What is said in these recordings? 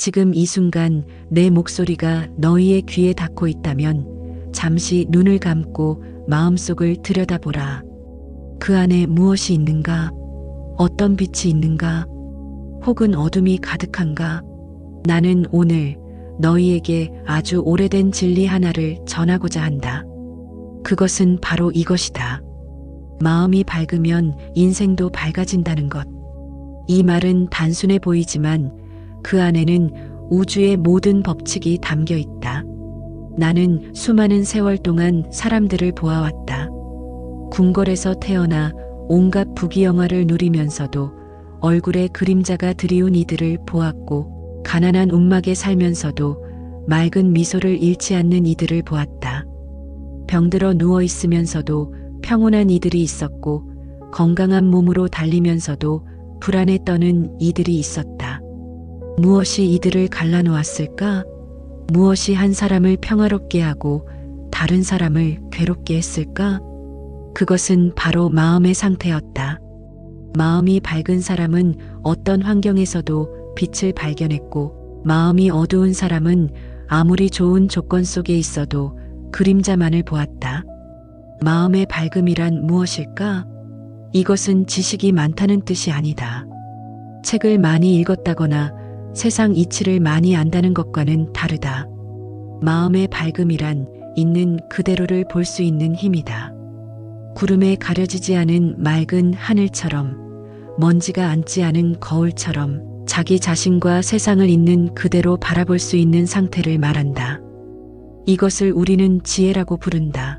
지금 이 순간 내 목소리가 너희의 귀에 닿고 있다면 잠시 눈을 감고 마음속을 들여다보라. 그 안에 무엇이 있는가? 어떤 빛이 있는가? 혹은 어둠이 가득한가? 나는 오늘 너희에게 아주 오래된 진리 하나를 전하고자 한다. 그것은 바로 이것이다. 마음이 밝으면 인생도 밝아진다는 것. 이 말은 단순해 보이지만 그 안에는 우주의 모든 법칙이 담겨 있다. 나는 수많은 세월 동안 사람들을 보아왔다. 궁궐에서 태어나 온갖 부귀영화를 누리면서도 얼굴에 그림자가 드리운 이들을 보았고, 가난한 움막에 살면서도 맑은 미소를 잃지 않는 이들을 보았다. 병들어 누워 있으면서도 평온한 이들이 있었고, 건강한 몸으로 달리면서도 불안에 떠는 이들이 있었다. 무엇이 이들을 갈라놓았을까? 무엇이 한 사람을 평화롭게 하고 다른 사람을 괴롭게 했을까? 그것은 바로 마음의 상태였다. 마음이 밝은 사람은 어떤 환경에서도 빛을 발견했고, 마음이 어두운 사람은 아무리 좋은 조건 속에 있어도 그림자만을 보았다. 마음의 밝음이란 무엇일까? 이것은 지식이 많다는 뜻이 아니다. 책을 많이 읽었다거나 세상 이치를 많이 안다는 것과는 다르다. 마음의 밝음이란 있는 그대로를 볼 수 있는 힘이다. 구름에 가려지지 않은 맑은 하늘처럼, 먼지가 앉지 않은 거울처럼 자기 자신과 세상을 있는 그대로 바라볼 수 있는 상태를 말한다. 이것을 우리는 지혜라고 부른다.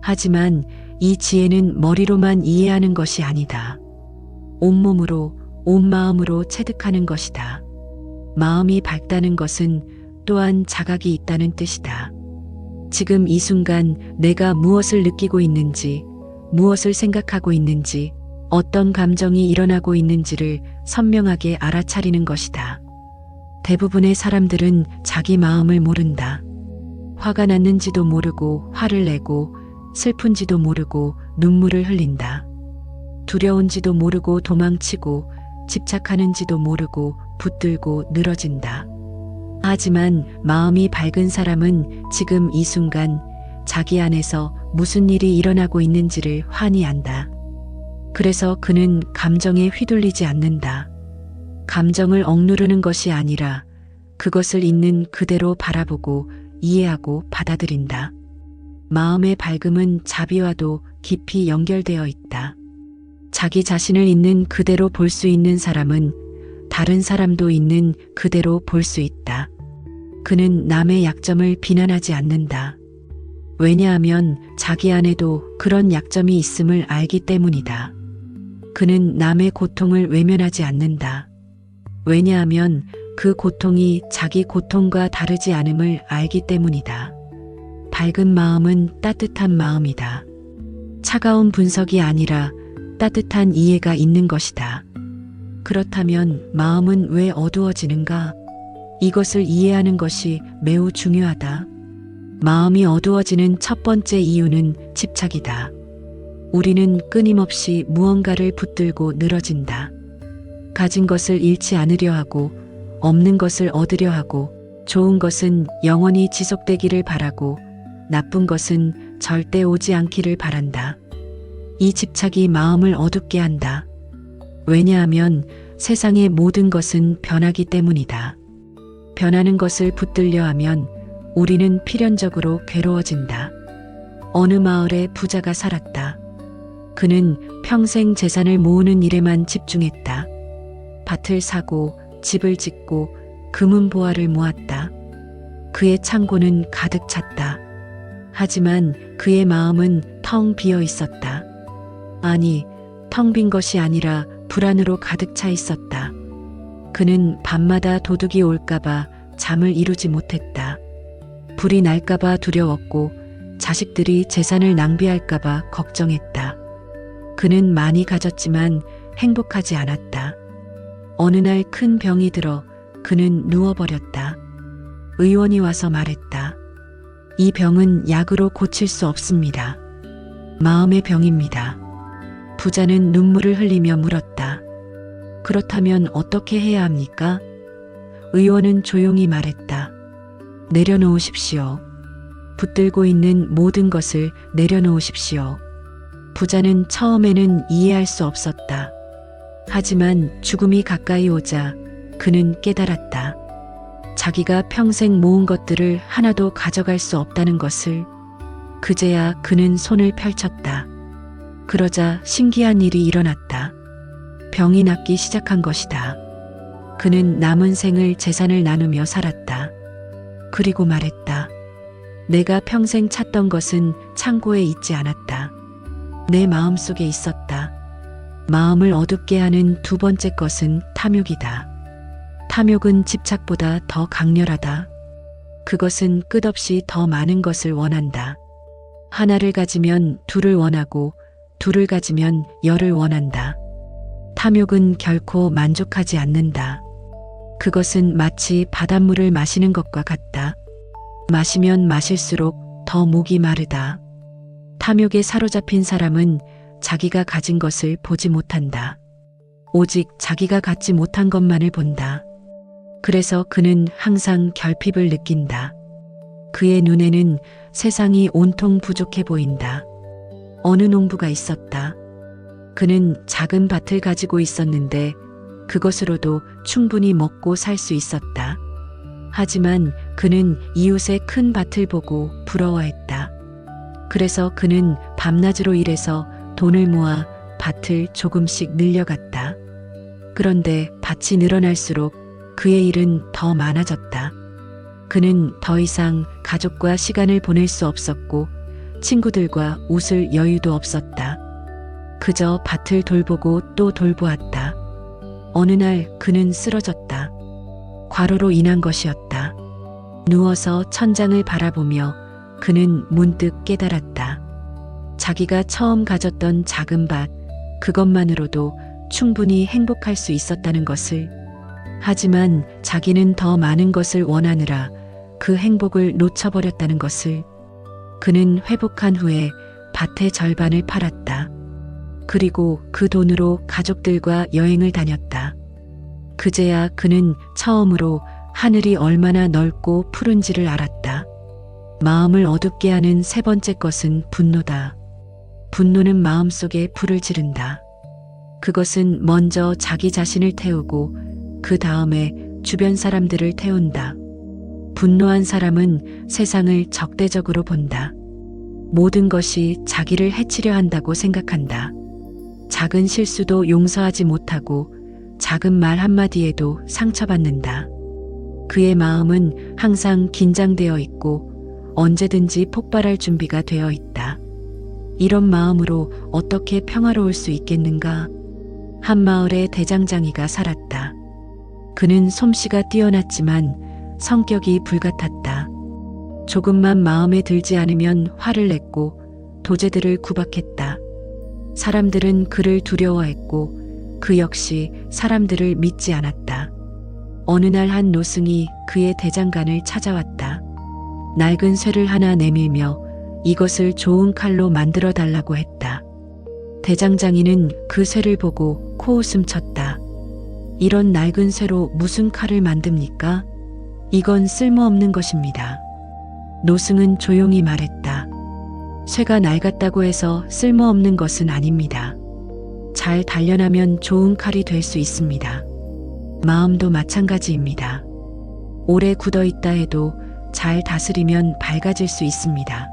하지만 이 지혜는 머리로만 이해하는 것이 아니다. 온몸으로, 온 마음으로 체득하는 것이다. 마음이 밝다는 것은 또한 자각이 있다는 뜻이다. 지금 이 순간 내가 무엇을 느끼고 있는지, 무엇을 생각하고 있는지, 어떤 감정이 일어나고 있는지를 선명하게 알아차리는 것이다. 대부분의 사람들은 자기 마음을 모른다. 화가 났는지도 모르고 화를 내고, 슬픈지도 모르고 눈물을 흘린다. 두려운지도 모르고 도망치고, 집착하는지도 모르고 붙들고 늘어진다. 하지만 마음이 밝은 사람은 지금 이 순간 자기 안에서 무슨 일이 일어나고 있는지를 환히 안다. 그래서 그는 감정에 휘둘리지 않는다. 감정을 억누르는 것이 아니라 그것을 있는 그대로 바라보고 이해하고 받아들인다. 마음의 밝음은 자비와도 깊이 연결되어 있다. 자기 자신을 있는 그대로 볼 수 있는 사람은 다른 사람도 있는 그대로 볼 수 있다. 그는 남의 약점을 비난하지 않는다. 왜냐하면 자기 안에도 그런 약점이 있음을 알기 때문이다. 그는 남의 고통을 외면하지 않는다. 왜냐하면 그 고통이 자기 고통과 다르지 않음을 알기 때문이다. 밝은 마음은 따뜻한 마음이다. 차가운 분석이 아니라 따뜻한 이해가 있는 것이다. 그렇다면 마음은 왜 어두워지는가? 이것을 이해하는 것이 매우 중요하다. 마음이 어두워지는 첫 번째 이유는 집착이다. 우리는 끊임없이 무언가를 붙들고 늘어진다. 가진 것을 잃지 않으려 하고, 없는 것을 얻으려 하고, 좋은 것은 영원히 지속되기를 바라고, 나쁜 것은 절대 오지 않기를 바란다. 이 집착이 마음을 어둡게 한다. 왜냐하면 세상의 모든 것은 변하기 때문이다. 변하는 것을 붙들려 하면 우리는 필연적으로 괴로워진다. 어느 마을에 부자가 살았다. 그는 평생 재산을 모으는 일에만 집중했다. 밭을 사고 집을 짓고 금은 보화를 모았다. 그의 창고는 가득 찼다. 하지만 그의 마음은 텅 비어 있었다. 아니, 텅 빈 것이 아니라 불안으로 가득 차 있었다. 그는 밤마다 도둑이 올까봐 잠을 이루지 못했다. 불이 날까봐 두려웠고, 자식들이 재산을 낭비할까봐 걱정했다. 그는 많이 가졌지만 행복하지 않았다. 어느 날 큰 병이 들어 그는 누워버렸다. 의원이 와서 말했다. 이 병은 약으로 고칠 수 없습니다. 마음의 병입니다. 부자는 눈물을 흘리며 물었다. 그렇다면 어떻게 해야 합니까? 의원은 조용히 말했다. 내려놓으십시오. 붙들고 있는 모든 것을 내려놓으십시오. 부자는 처음에는 이해할 수 없었다. 하지만 죽음이 가까이 오자 그는 깨달았다. 자기가 평생 모은 것들을 하나도 가져갈 수 없다는 것을. 그제야 그는 손을 펼쳤다. 그러자 신기한 일이 일어났다. 병이 낫기 시작한 것이다. 그는 남은 생을 재산을 나누며 살았다. 그리고 말했다. 내가 평생 찾던 것은 창고에 있지 않았다. 내 마음속에 있었다. 마음을 어둡게 하는 두 번째 것은 탐욕이다. 탐욕은 집착보다 더 강렬하다. 그것은 끝없이 더 많은 것을 원한다. 하나를 가지면 둘을 원하고 둘을 가지면 열을 원한다. 탐욕은 결코 만족하지 않는다. 그것은 마치 바닷물을 마시는 것과 같다. 마시면 마실수록 더 목이 마르다. 탐욕에 사로잡힌 사람은 자기가 가진 것을 보지 못한다. 오직 자기가 갖지 못한 것만을 본다. 그래서 그는 항상 결핍을 느낀다. 그의 눈에는 세상이 온통 부족해 보인다. 어느 농부가 있었다. 그는 작은 밭을 가지고 있었는데 그것으로도 충분히 먹고 살 수 있었다. 하지만 그는 이웃의 큰 밭을 보고 부러워했다. 그래서 그는 밤낮으로 일해서 돈을 모아 밭을 조금씩 늘려갔다. 그런데 밭이 늘어날수록 그의 일은 더 많아졌다. 그는 더 이상 가족과 시간을 보낼 수 없었고 친구들과 웃을 여유도 없었다. 그저 밭을 돌보고 또 돌보았다. 어느 날 그는 쓰러졌다. 과로로 인한 것이었다. 누워서 천장을 바라보며 그는 문득 깨달았다. 자기가 처음 가졌던 작은 밭, 그것만으로도 충분히 행복할 수 있었다는 것을. 하지만 자기는 더 많은 것을 원하느라 그 행복을 놓쳐버렸다는 것을. 그는 회복한 후에 밭의 절반을 팔았다. 그리고 그 돈으로 가족들과 여행을 다녔다. 그제야 그는 처음으로 하늘이 얼마나 넓고 푸른지를 알았다. 마음을 어둡게 하는 세 번째 것은 분노다. 분노는 마음속에 불을 지른다. 그것은 먼저 자기 자신을 태우고 그 다음에 주변 사람들을 태운다. 분노한 사람은 세상을 적대적으로 본다. 모든 것이 자기를 해치려 한다고 생각한다. 작은 실수도 용서하지 못하고 작은 말 한마디에도 상처받는다. 그의 마음은 항상 긴장되어 있고 언제든지 폭발할 준비가 되어 있다. 이런 마음으로 어떻게 평화로울 수 있겠는가? 한 마을에 대장장이가 살았다. 그는 솜씨가 뛰어났지만 성격이 불같았다. 조금만 마음에 들지 않으면 화를 냈고 도제들을 구박했다. 사람들은 그를 두려워했고 그 역시 사람들을 믿지 않았다. 어느 날 한 노승이 그의 대장간을 찾아왔다. 낡은 쇠를 하나 내밀며 이것을 좋은 칼로 만들어 달라고 했다. 대장장이는 그 쇠를 보고 코웃음 쳤다. 이런 낡은 쇠로 무슨 칼을 만듭니까? 이건 쓸모없는 것입니다. 노승은 조용히 말했다. 쇠가 낡았다고 해서 쓸모없는 것은 아닙니다. 잘 단련하면 좋은 칼이 될 수 있습니다. 마음도 마찬가지입니다. 오래 굳어 있다 해도 잘 다스리면 밝아질 수 있습니다.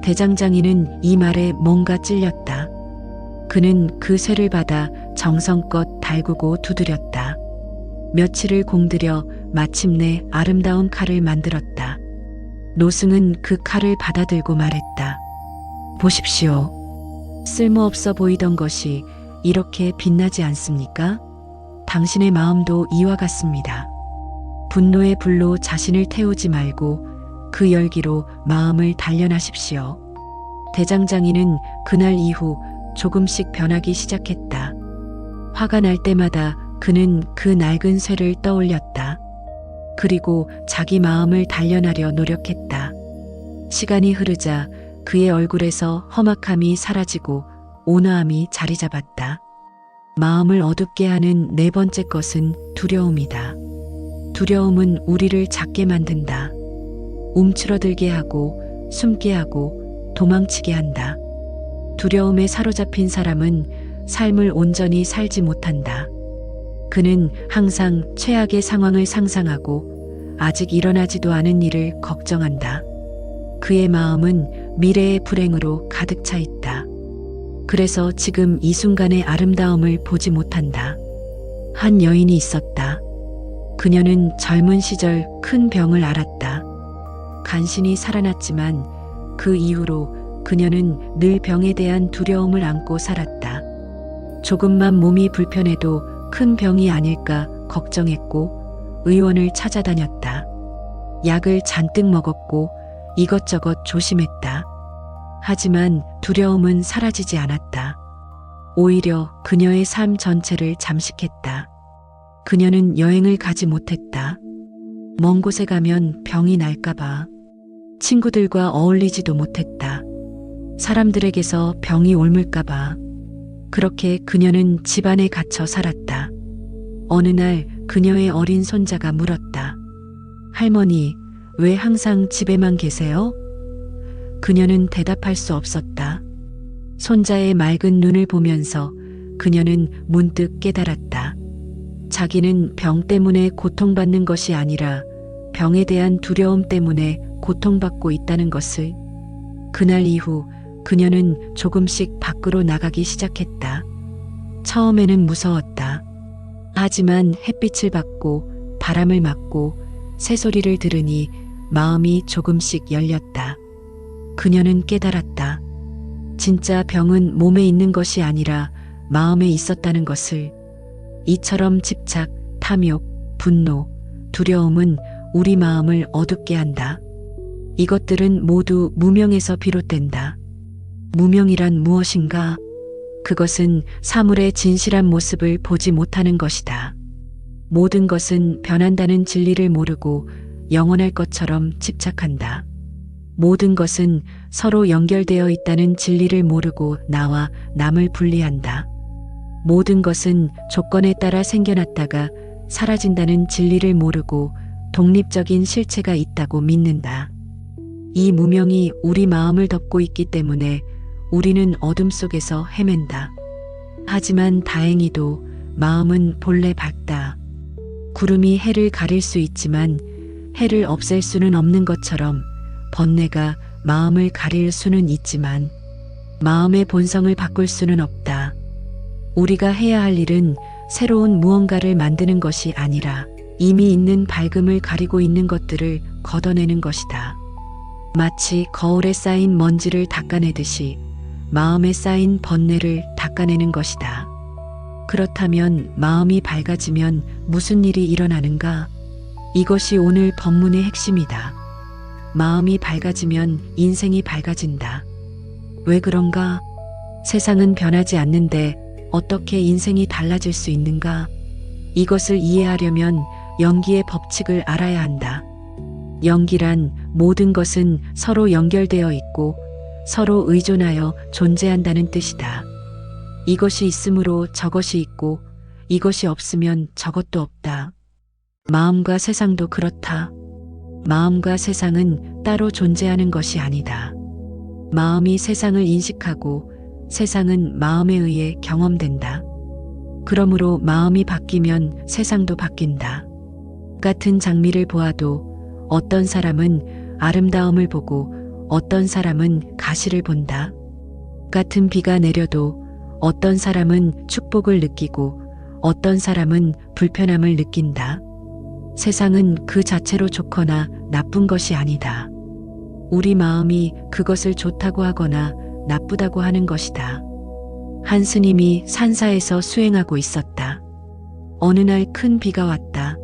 대장장이는 이 말에 뭔가 찔렸다. 그는 그 쇠를 받아 정성껏 달구고 두드렸다. 며칠을 공들여 마침내 아름다운 칼을 만들었다. 노승은 그 칼을 받아들고 말했다. 보십시오. 쓸모없어 보이던 것이 이렇게 빛나지 않습니까? 당신의 마음도 이와 같습니다. 분노의 불로 자신을 태우지 말고 그 열기로 마음을 단련하십시오. 대장장이는 그날 이후 조금씩 변하기 시작했다. 화가 날 때마다 그는 그 낡은 쇠를 떠올렸다. 그리고 자기 마음을 단련하려 노력했다. 시간이 흐르자 그의 얼굴에서 험악함이 사라지고 온화함이 자리 잡았다. 마음을 어둡게 하는 네 번째 것은 두려움이다. 두려움은 우리를 작게 만든다. 움츠러들게 하고 숨게 하고 도망치게 한다. 두려움에 사로잡힌 사람은 삶을 온전히 살지 못한다. 그는 항상 최악의 상황을 상상하고 아직 일어나지도 않은 일을 걱정한다. 그의 마음은 미래의 불행으로 가득 차 있다. 그래서 지금 이 순간의 아름다움을 보지 못한다. 한 여인이 있었다. 그녀는 젊은 시절 큰 병을 앓았다. 간신히 살아났지만 그 이후로 그녀는 늘 병에 대한 두려움을 안고 살았다. 조금만 몸이 불편해도 큰 병이 아닐까 걱정했고 의원을 찾아다녔다. 약을 잔뜩 먹었고 이것저것 조심했다. 하지만 두려움은 사라지지 않았다. 오히려 그녀의 삶 전체를 잠식했다. 그녀는 여행을 가지 못했다. 먼 곳에 가면 병이 날까봐. 친구들과 어울리지도 못했다. 사람들에게서 병이 옮을까봐. 그렇게 그녀는 집 안에 갇혀 살았다. 어느 날 그녀의 어린 손자가 물었다. 할머니, 왜 항상 집에만 계세요? 그녀는 대답할 수 없었다. 손자의 맑은 눈을 보면서 그녀는 문득 깨달았다. 자기는 병 때문에 고통받는 것이 아니라 병에 대한 두려움 때문에 고통받고 있다는 것을. 그날 이후 그녀는 조금씩 밖으로 나가기 시작했다. 처음에는 무서웠다. 하지만 햇빛을 받고 바람을 맞고 새소리를 들으니 마음이 조금씩 열렸다. 그녀는 깨달았다. 진짜 병은 몸에 있는 것이 아니라 마음에 있었다는 것을. 이처럼 집착, 탐욕, 분노, 두려움은 우리 마음을 어둡게 한다. 이것들은 모두 무명에서 비롯된다. 무명이란 무엇인가? 그것은 사물의 진실한 모습을 보지 못하는 것이다. 모든 것은 변한다는 진리를 모르고 영원할 것처럼 집착한다. 모든 것은 서로 연결되어 있다는 진리를 모르고 나와 남을 분리한다. 모든 것은 조건에 따라 생겨났다가 사라진다는 진리를 모르고 독립적인 실체가 있다고 믿는다. 이 무명이 우리 마음을 덮고 있기 때문에 우리는 어둠 속에서 헤맨다. 하지만 다행히도 마음은 본래 밝다. 구름이 해를 가릴 수 있지만 해를 없앨 수는 없는 것처럼 번뇌가 마음을 가릴 수는 있지만 마음의 본성을 바꿀 수는 없다. 우리가 해야 할 일은 새로운 무언가를 만드는 것이 아니라 이미 있는 밝음을 가리고 있는 것들을 걷어내는 것이다. 마치 거울에 쌓인 먼지를 닦아내듯이 마음에 쌓인 번뇌를 닦아내는 것이다. 그렇다면 마음이 밝아지면 무슨 일이 일어나는가? 이것이 오늘 법문의 핵심이다. 마음이 밝아지면 인생이 밝아진다. 왜 그런가? 세상은 변하지 않는데 어떻게 인생이 달라질 수 있는가? 이것을 이해하려면 연기의 법칙을 알아야 한다. 연기란 모든 것은 서로 연결되어 있고 서로 의존하여 존재한다는 뜻이다. 이것이 있으므로 저것이 있고 이것이 없으면 저것도 없다. 마음과 세상도 그렇다. 마음과 세상은 따로 존재하는 것이 아니다. 마음이 세상을 인식하고 세상은 마음에 의해 경험된다. 그러므로 마음이 바뀌면 세상도 바뀐다. 같은 장미를 보아도 어떤 사람은 아름다움을 보고 어떤 사람은 가시를 본다. 같은 비가 내려도 어떤 사람은 축복을 느끼고 어떤 사람은 불편함을 느낀다. 세상은 그 자체로 좋거나 나쁜 것이 아니다. 우리 마음이 그것을 좋다고 하거나 나쁘다고 하는 것이다. 한 스님이 산사에서 수행하고 있었다. 어느 날 큰 비가 왔다.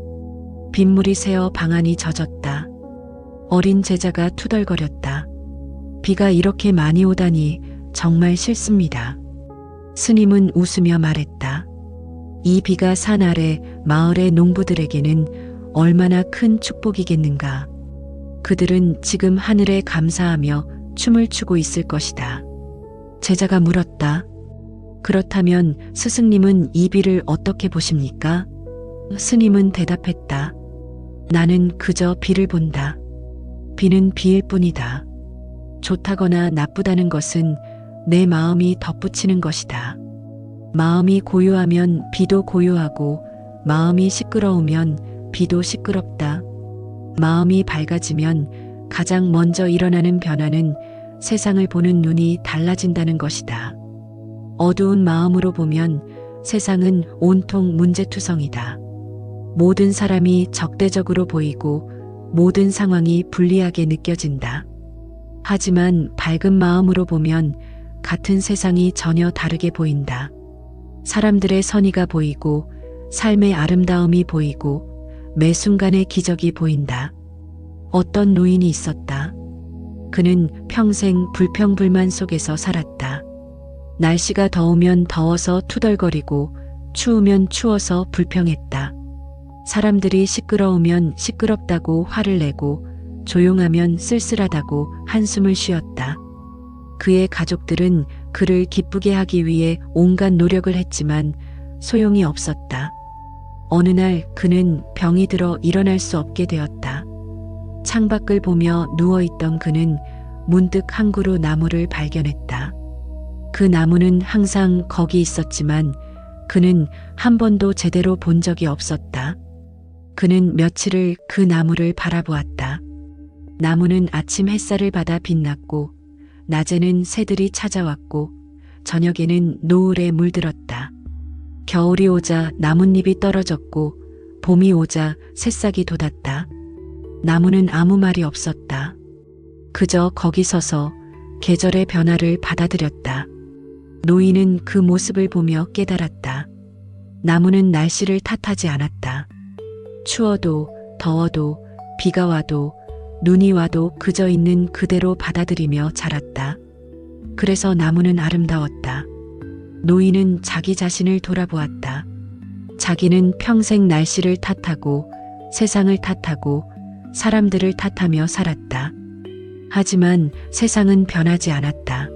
빗물이 새어 방안이 젖었다. 어린 제자가 투덜거렸다. 비가 이렇게 많이 오다니 정말 싫습니다. 스님은 웃으며 말했다. 이 비가 산 아래 마을의 농부들에게는 얼마나 큰 축복이겠는가. 그들은 지금 하늘에 감사하며 춤을 추고 있을 것이다. 제자가 물었다. 그렇다면 스승님은 이 비를 어떻게 보십니까? 스님은 대답했다. 나는 그저 비를 본다. 비는 비일 뿐이다. 좋다거나 나쁘다는 것은 내 마음이 덧붙이는 것이다. 마음이 고요하면 비도 고요하고 마음이 시끄러우면 비도 시끄럽다. 마음이 밝아지면 가장 먼저 일어나는 변화는 세상을 보는 눈이 달라진다는 것이다. 어두운 마음으로 보면 세상은 온통 문제투성이다. 모든 사람이 적대적으로 보이고 모든 상황이 불리하게 느껴진다. 하지만 밝은 마음으로 보면 같은 세상이 전혀 다르게 보인다. 사람들의 선의가 보이고 삶의 아름다움이 보이고 매 순간의 기적이 보인다. 어떤 노인이 있었다. 그는 평생 불평불만 속에서 살았다. 날씨가 더우면 더워서 투덜거리고 추우면 추워서 불평했다. 사람들이 시끄러우면 시끄럽다고 화를 내고 조용하면 쓸쓸하다고 한숨을 쉬었다. 그의 가족들은 그를 기쁘게 하기 위해 온갖 노력을 했지만 소용이 없었다. 어느 날 그는 병이 들어 일어날 수 없게 되었다. 창밖을 보며 누워있던 그는 문득 한 그루 나무를 발견했다. 그 나무는 항상 거기 있었지만 그는 한 번도 제대로 본 적이 없었다. 그는 며칠을 그 나무를 바라보았다. 나무는 아침 햇살을 받아 빛났고 낮에는 새들이 찾아왔고 저녁에는 노을에 물들었다. 겨울이 오자 나뭇잎이 떨어졌고 봄이 오자 새싹이 돋았다. 나무는 아무 말이 없었다. 그저 거기 서서 계절의 변화를 받아들였다. 노인은 그 모습을 보며 깨달았다. 나무는 날씨를 탓하지 않았다. 추워도 더워도 비가 와도 눈이 와도 그저 있는 그대로 받아들이며 자랐다. 그래서 나무는 아름다웠다. 노인은 자기 자신을 돌아보았다. 자기는 평생 날씨를 탓하고 세상을 탓하고 사람들을 탓하며 살았다. 하지만 세상은 변하지 않았다.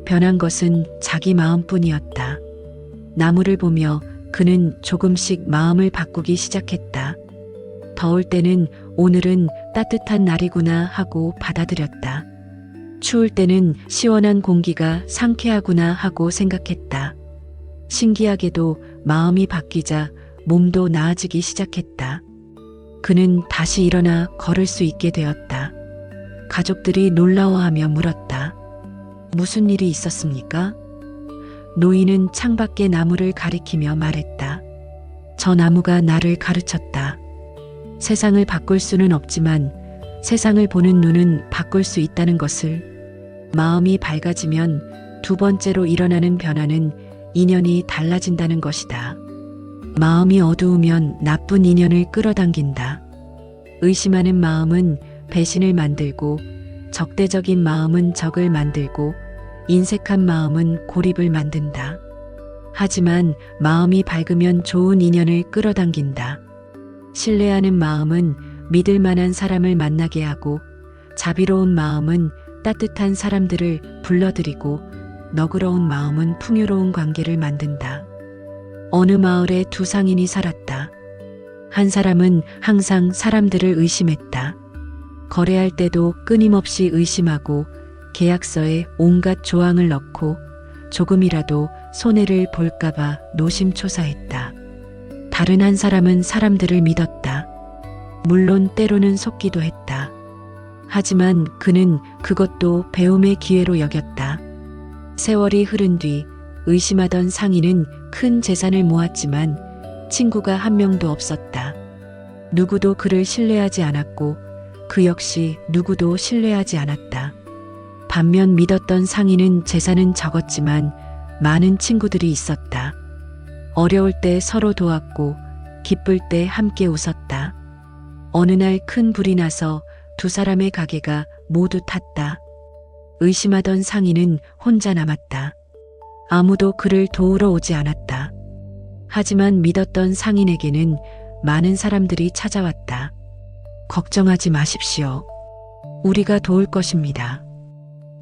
변한 것은 자기 마음뿐이었다. 나무를 보며 그는 조금씩 마음을 바꾸기 시작했다. 더울 때는 오늘은 따뜻한 날이구나 하고 받아들였다. 추울 때는 시원한 공기가 상쾌하구나 하고 생각했다. 신기하게도 마음이 바뀌자 몸도 나아지기 시작했다. 그는 다시 일어나 걸을 수 있게 되었다. 가족들이 놀라워하며 물었다. 무슨 일이 있었습니까? 노인은 창밖의 나무를 가리키며 말했다. 저 나무가 나를 가르쳤다. 세상을 바꿀 수는 없지만 세상을 보는 눈은 바꿀 수 있다는 것을. 마음이 밝아지면 두 번째로 일어나는 변화는 인연이 달라진다는 것이다. 마음이 어두우면 나쁜 인연을 끌어당긴다. 의심하는 마음은 배신을 만들고 적대적인 마음은 적을 만들고 인색한 마음은 고립을 만든다. 하지만 마음이 밝으면 좋은 인연을 끌어당긴다. 신뢰하는 마음은 믿을 만한 사람을 만나게 하고 자비로운 마음은 따뜻한 사람들을 불러들이고 너그러운 마음은 풍요로운 관계를 만든다. 어느 마을에 두 상인이 살았다. 한 사람은 항상 사람들을 의심했다. 거래할 때도 끊임없이 의심하고 계약서에 온갖 조항을 넣고 조금이라도 손해를 볼까봐 노심초사했다. 다른 한 사람은 사람들을 믿었다. 물론 때로는 속기도 했다. 하지만 그는 그것도 배움의 기회로 여겼다. 세월이 흐른 뒤 의심하던 상인은 큰 재산을 모았지만 친구가 한 명도 없었다. 누구도 그를 신뢰하지 않았고 그 역시 누구도 신뢰하지 않았다. 반면 믿었던 상인은 재산은 적었지만 많은 친구들이 있었다. 어려울 때 서로 도왔고 기쁠 때 함께 웃었다. 어느 날 큰 불이 나서 두 사람의 가게가 모두 탔다. 의심하던 상인은 혼자 남았다. 아무도 그를 도우러 오지 않았다. 하지만 믿었던 상인에게는 많은 사람들이 찾아왔다. 걱정하지 마십시오. 우리가 도울 것입니다.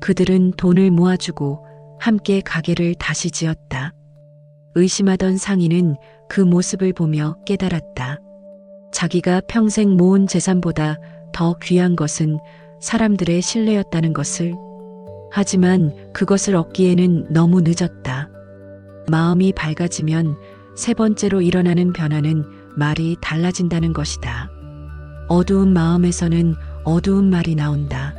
그들은 돈을 모아주고 함께 가게를 다시 지었다. 의심하던 상인은 그 모습을 보며 깨달았다. 자기가 평생 모은 재산보다 더 귀한 것은 사람들의 신뢰였다는 것을. 하지만 그것을 얻기에는 너무 늦었다. 마음이 밝아지면 세 번째로 일어나는 변화는 말이 달라진다는 것이다. 어두운 마음에서는 어두운 말이 나온다.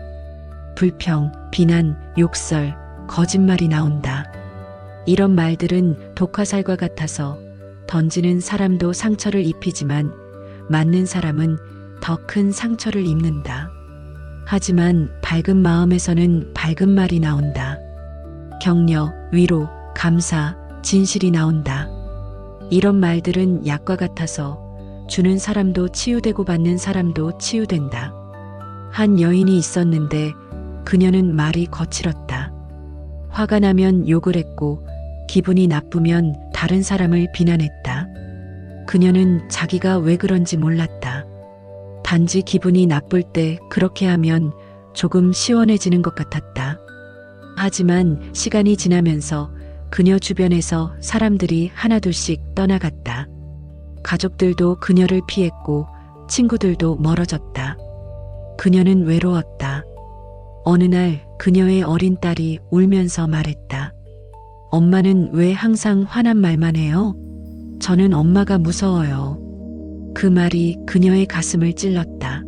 불평, 비난, 욕설, 거짓말이 나온다. 이런 말들은 독화살과 같아서 던지는 사람도 상처를 입히지만 맞는 사람은 더 큰 상처를 입는다. 하지만 밝은 마음에서는 밝은 말이 나온다. 격려, 위로, 감사, 진실이 나온다. 이런 말들은 약과 같아서 주는 사람도 치유되고 받는 사람도 치유된다. 한 여인이 있었는데 그녀는 말이 거칠었다. 화가 나면 욕을 했고 기분이 나쁘면 다른 사람을 비난했다. 그녀는 자기가 왜 그런지 몰랐다. 단지 기분이 나쁠 때 그렇게 하면 조금 시원해지는 것 같았다. 하지만 시간이 지나면서 그녀 주변에서 사람들이 하나둘씩 떠나갔다. 가족들도 그녀를 피했고 친구들도 멀어졌다. 그녀는 외로웠다. 어느 날 그녀의 어린 딸이 울면서 말했다. 엄마는 왜 항상 화난 말만 해요? 저는 엄마가 무서워요. 그 말이 그녀의 가슴을 찔렀다.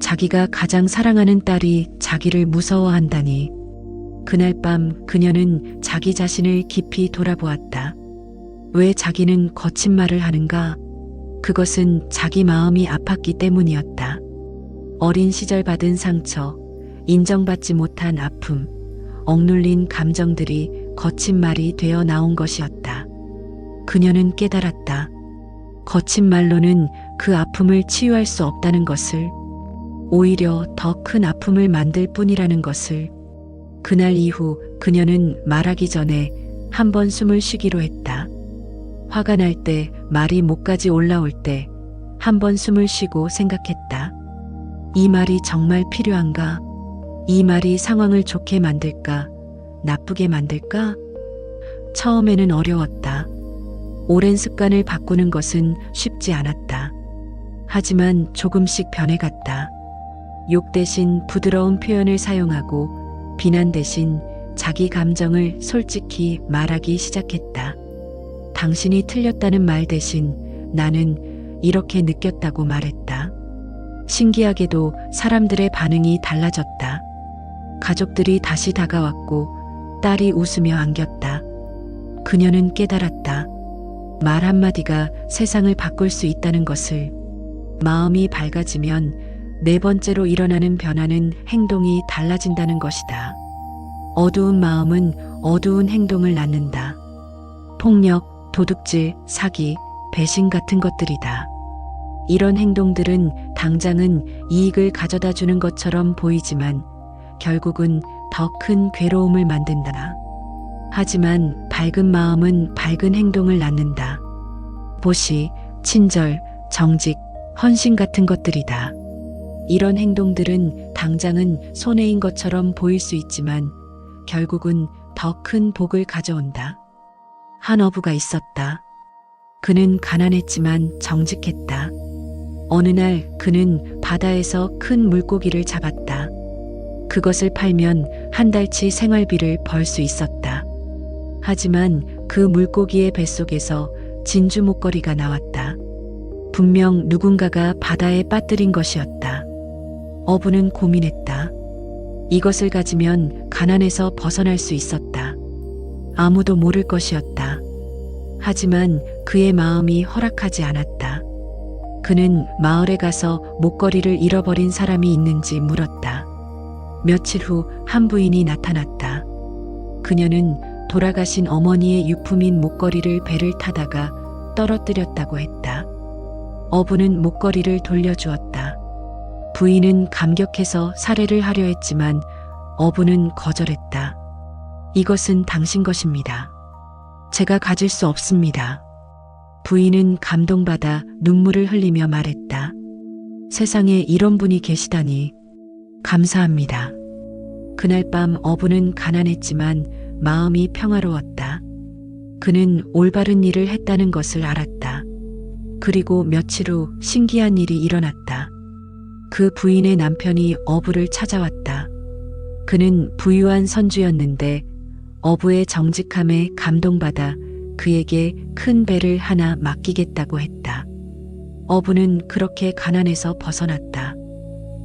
자기가 가장 사랑하는 딸이 자기를 무서워한다니. 그날 밤 그녀는 자기 자신을 깊이 돌아보았다. 왜 자기는 거친 말을 하는가? 그것은 자기 마음이 아팠기 때문이었다. 어린 시절 받은 상처, 인정받지 못한 아픔, 억눌린 감정들이 거친 말이 되어 나온 것이었다. 그녀는 깨달았다. 거친 말로는 그 아픔을 치유할 수 없다는 것을, 오히려 더 큰 아픔을 만들 뿐이라는 것을. 그날 이후 그녀는 말하기 전에 한 번 숨을 쉬기로 했다. 화가 날 때, 말이 목까지 올라올 때 한 번 숨을 쉬고 생각했다. 이 말이 정말 필요한가? 이 말이 상황을 좋게 만들까? 나쁘게 만들까? 처음에는 어려웠다. 오랜 습관을 바꾸는 것은 쉽지 않았다. 하지만 조금씩 변해갔다. 욕 대신 부드러운 표현을 사용하고 비난 대신 자기 감정을 솔직히 말하기 시작했다. 당신이 틀렸다는 말 대신 나는 이렇게 느꼈다고 말했다. 신기하게도 사람들의 반응이 달라졌다. 가족들이 다시 다가왔고 딸이 웃으며 안겼다. 그녀는 깨달았다. 말 한마디가 세상을 바꿀 수 있다는 것을. 마음이 밝아지면 네 번째로 일어나는 변화는 행동이 달라진다는 것이다. 어두운 마음은 어두운 행동을 낳는다. 폭력, 도둑질, 사기, 배신 같은 것들이다. 이런 행동들은 당장은 이익을 가져다 주는 것처럼 보이지만 결국은 더 큰 괴로움을 만든다. 하지만 밝은 마음은 밝은 행동을 낳는다. 보시, 친절, 정직, 헌신 같은 것들이다. 이런 행동들은 당장은 손해인 것처럼 보일 수 있지만 결국은 더 큰 복을 가져온다. 한 어부가 있었다. 그는 가난했지만 정직했다. 어느 날 그는 바다에서 큰 물고기를 잡았다. 그것을 팔면 한 달치 생활비를 벌 수 있었다. 하지만 그 물고기의 뱃속에서 진주 목걸이가 나왔다. 분명 누군가가 바다에 빠뜨린 것이었다. 어부는 고민했다. 이것을 가지면 가난에서 벗어날 수 있었다. 아무도 모를 것이었다. 하지만 그의 마음이 허락하지 않았다. 그는 마을에 가서 목걸이를 잃어버린 사람이 있는지 물었다. 며칠 후 한 부인이 나타났다. 그녀는 돌아가신 어머니의 유품인 목걸이를 배를 타다가 떨어뜨렸다고 했다. 어부는 목걸이를 돌려주었다. 부인은 감격해서 살해를 하려 했지만 어부는 거절했다. 이것은 당신 것입니다. 제가 가질 수 없습니다. 부인은 감동받아 눈물을 흘리며 말했다. 세상에 이런 분이 계시다니 감사합니다. 그날 밤 어부는 가난했지만 마음이 평화로웠다. 그는 올바른 일을 했다는 것을 알았다. 그리고 며칠 후 신기한 일이 일어났다. 그 부인의 남편이 어부를 찾아왔다. 그는 부유한 선주였는데 어부의 정직함에 감동받아 그에게 큰 배를 하나 맡기겠다고 했다. 어부는 그렇게 가난에서 벗어났다.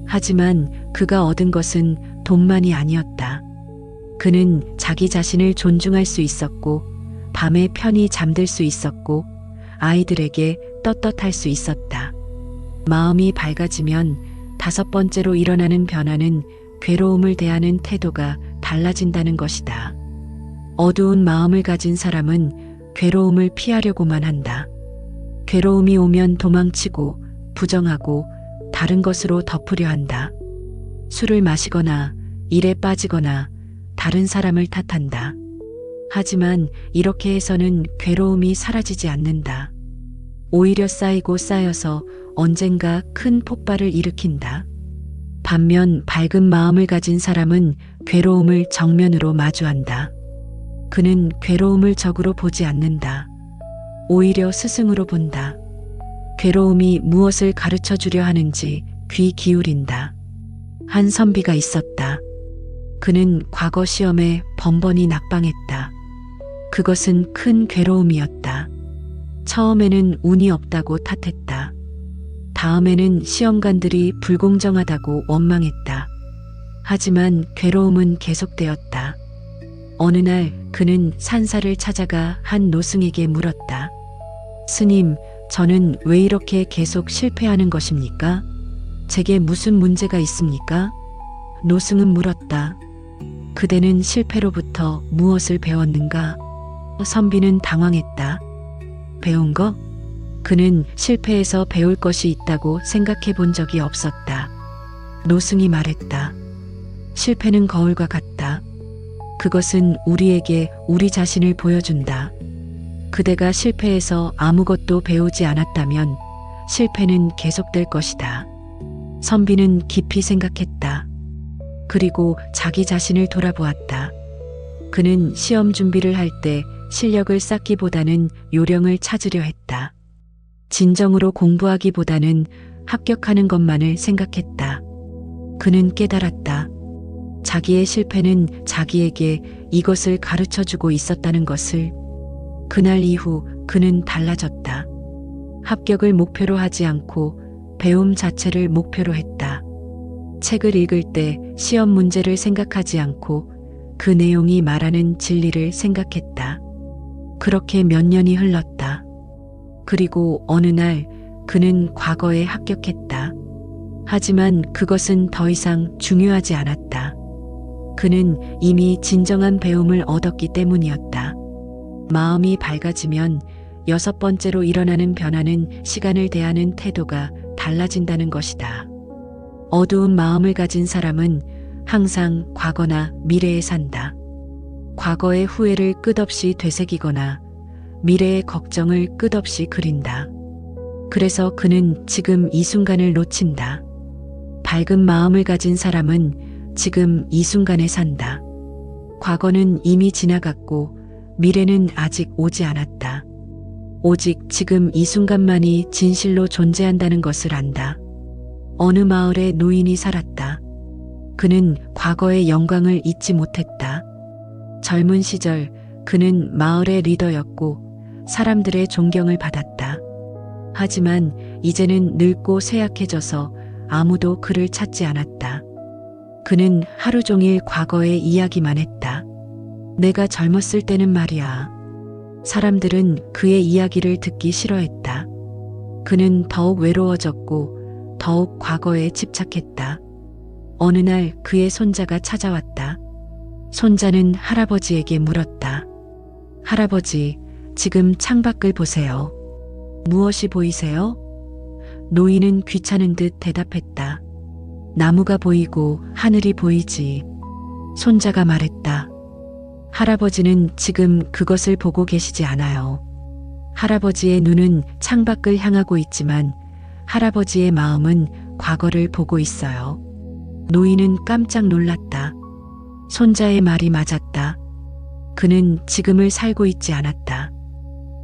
하지만 그가 얻은 것은 돈만이 아니었다. 그는 자기 자신을 존중할 수 있었고, 밤에 편히 잠들 수 있었고, 아이들에게 떳떳할 수 있었다. 마음이 밝아지면 다섯 번째로 일어나는 변화는 괴로움을 대하는 태도가 달라진다는 것이다. 어두운 마음을 가진 사람은 괴로움을 피하려고만 한다. 괴로움이 오면 도망치고 부정하고 다른 것으로 덮으려 한다. 술을 마시거나 일에 빠지거나 다른 사람을 탓한다. 하지만 이렇게 해서는 괴로움이 사라지지 않는다. 오히려 쌓이고 쌓여서 언젠가 큰 폭발을 일으킨다. 반면 밝은 마음을 가진 사람은 괴로움을 정면으로 마주한다. 그는 괴로움을 적으로 보지 않는다. 오히려 스승으로 본다. 괴로움이 무엇을 가르쳐 주려 하는지 귀 기울인다. 한 선비가 있었다. 그는 과거 시험에 번번이 낙방했다. 그것은 큰 괴로움이었다. 처음에는 운이 없다고 탓했다. 다음에는 시험관들이 불공정하다고 원망했다. 하지만 괴로움은 계속되었다. 어느 날 그는 산사를 찾아가 한 노승에게 물었다. 스님, 저는 왜 이렇게 계속 실패하는 것입니까? 제게 무슨 문제가 있습니까? 노승은 물었다. 그대는 실패로부터 무엇을 배웠는가? 선비는 당황했다. 배운 거? 그는 실패에서 배울 것이 있다고 생각해 본 적이 없었다. 노승이 말했다. 실패는 거울과 같다. 그것은 우리에게 우리 자신을 보여준다. 그대가 실패해서 아무것도 배우지 않았다면 실패는 계속될 것이다. 선비는 깊이 생각했다. 그리고 자기 자신을 돌아보았다. 그는 시험 준비를 할 때 실력을 쌓기보다는 요령을 찾으려 했다. 진정으로 공부하기보다는 합격하는 것만을 생각했다. 그는 깨달았다. 자기의 실패는 자기에게 이것을 가르쳐 주고 있었다는 것을. 그날 이후 그는 달라졌다. 합격을 목표로 하지 않고 배움 자체를 목표로 했다. 책을 읽을 때 시험 문제를 생각하지 않고 그 내용이 말하는 진리를 생각했다. 그렇게 몇 년이 흘렀다. 그리고 어느 날 그는 과거에 합격했다. 하지만 그것은 더 이상 중요하지 않았다. 그는 이미 진정한 배움을 얻었기 때문이었다. 마음이 밝아지면 여섯 번째로 일어나는 변화는 시간을 대하는 태도가 달라진다는 것이다. 어두운 마음을 가진 사람은 항상 과거나 미래에 산다. 과거의 후회를 끝없이 되새기거나 미래의 걱정을 끝없이 그린다. 그래서 그는 지금 이 순간을 놓친다. 밝은 마음을 가진 사람은 지금 이 순간에 산다. 과거는 이미 지나갔고 미래는 아직 오지 않았다. 오직 지금 이 순간만이 진실로 존재한다는 것을 안다. 어느 마을에 노인이 살았다. 그는 과거의 영광을 잊지 못했다. 젊은 시절 그는 마을의 리더였고 사람들의 존경을 받았다. 하지만 이제는 늙고 쇠약해져서 아무도 그를 찾지 않았다. 그는 하루 종일 과거의 이야기만 했다. 내가 젊었을 때는 말이야. 사람들은 그의 이야기를 듣기 싫어했다. 그는 더욱 외로워졌고 더욱 과거에 집착했다. 어느 날 그의 손자가 찾아왔다. 손자는 할아버지에게 물었다. 할아버지, 지금 창밖을 보세요. 무엇이 보이세요? 노인은 귀찮은 듯 대답했다. 나무가 보이고 하늘이 보이지. 손자가 말했다. 할아버지는 지금 그것을 보고 계시지 않아요. 할아버지의 눈은 창밖을 향하고 있지만 할아버지의 마음은 과거를 보고 있어요. 노인은 깜짝 놀랐다. 손자의 말이 맞았다. 그는 지금을 살고 있지 않았다.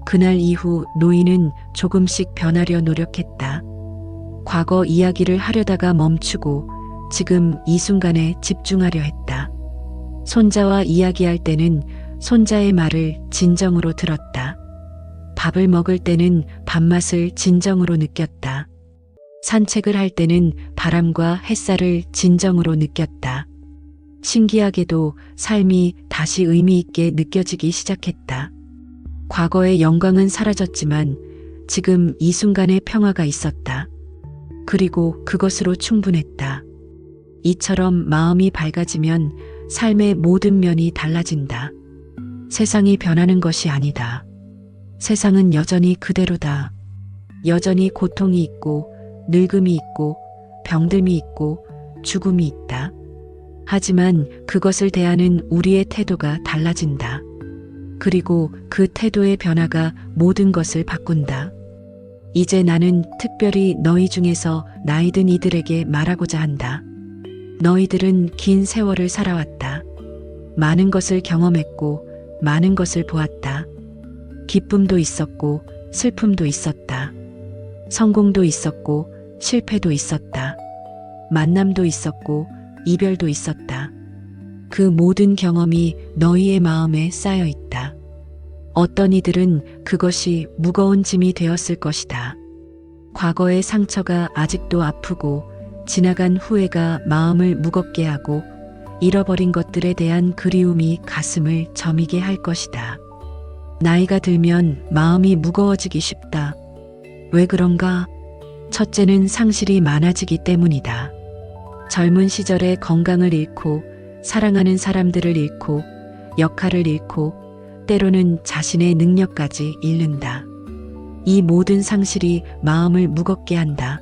그날 이후 노인은 조금씩 변하려 노력했다. 과거 이야기를 하려다가 멈추고 지금 이 순간에 집중하려 했다. 손자와 이야기할 때는 손자의 말을 진정으로 들었다. 밥을 먹을 때는 밥맛을 진정으로 느꼈다. 산책을 할 때는 바람과 햇살을 진정으로 느꼈다. 신기하게도 삶이 다시 의미 있게 느껴지기 시작했다. 과거의 영광은 사라졌지만 지금 이 순간의 평화가 있었다. 그리고 그것으로 충분했다. 이처럼 마음이 밝아지면 삶의 모든 면이 달라진다. 세상이 변하는 것이 아니다. 세상은 여전히 그대로다. 여전히 고통이 있고 늙음이 있고 병듦이 있고 죽음이 있다. 하지만 그것을 대하는 우리의 태도가 달라진다. 그리고 그 태도의 변화가 모든 것을 바꾼다. 이제 나는 특별히 너희 중에서 나이 든 이들에게 말하고자 한다. 너희들은 긴 세월을 살아왔다. 많은 것을 경험했고 많은 것을 보았다. 기쁨도 있었고 슬픔도 있었다. 성공도 있었고 실패도 있었다. 만남도 있었고 이별도 있었다. 그 모든 경험이 너희의 마음에 쌓여 있다. 어떤 이들은 그것이 무거운 짐이 되었을 것이다. 과거의 상처가 아직도 아프고 지나간 후회가 마음을 무겁게 하고 잃어버린 것들에 대한 그리움이 가슴을 저미게 할 것이다. 나이가 들면 마음이 무거워지기 쉽다. 왜 그런가? 첫째는 상실이 많아지기 때문이다. 젊은 시절에 건강을 잃고 사랑하는 사람들을 잃고 역할을 잃고 때로는 자신의 능력까지 잃는다. 이 모든 상실이 마음을 무겁게 한다.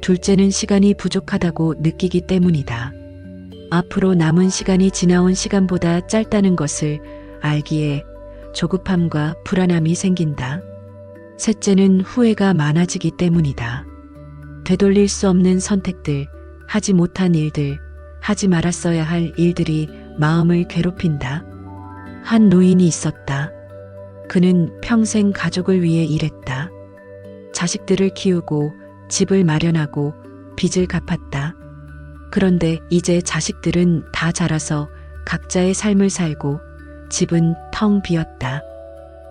둘째는 시간이 부족하다고 느끼기 때문이다. 앞으로 남은 시간이 지나온 시간보다 짧다는 것을 알기에 조급함과 불안함이 생긴다. 셋째는 후회가 많아지기 때문이다. 되돌릴 수 없는 선택들, 하지 못한 일들, 하지 말았어야 할 일들이 마음을 괴롭힌다. 한 노인이 있었다. 그는 평생 가족을 위해 일했다. 자식들을 키우고 집을 마련하고 빚을 갚았다. 그런데 이제 자식들은 다 자라서 각자의 삶을 살고 집은 텅 비었다.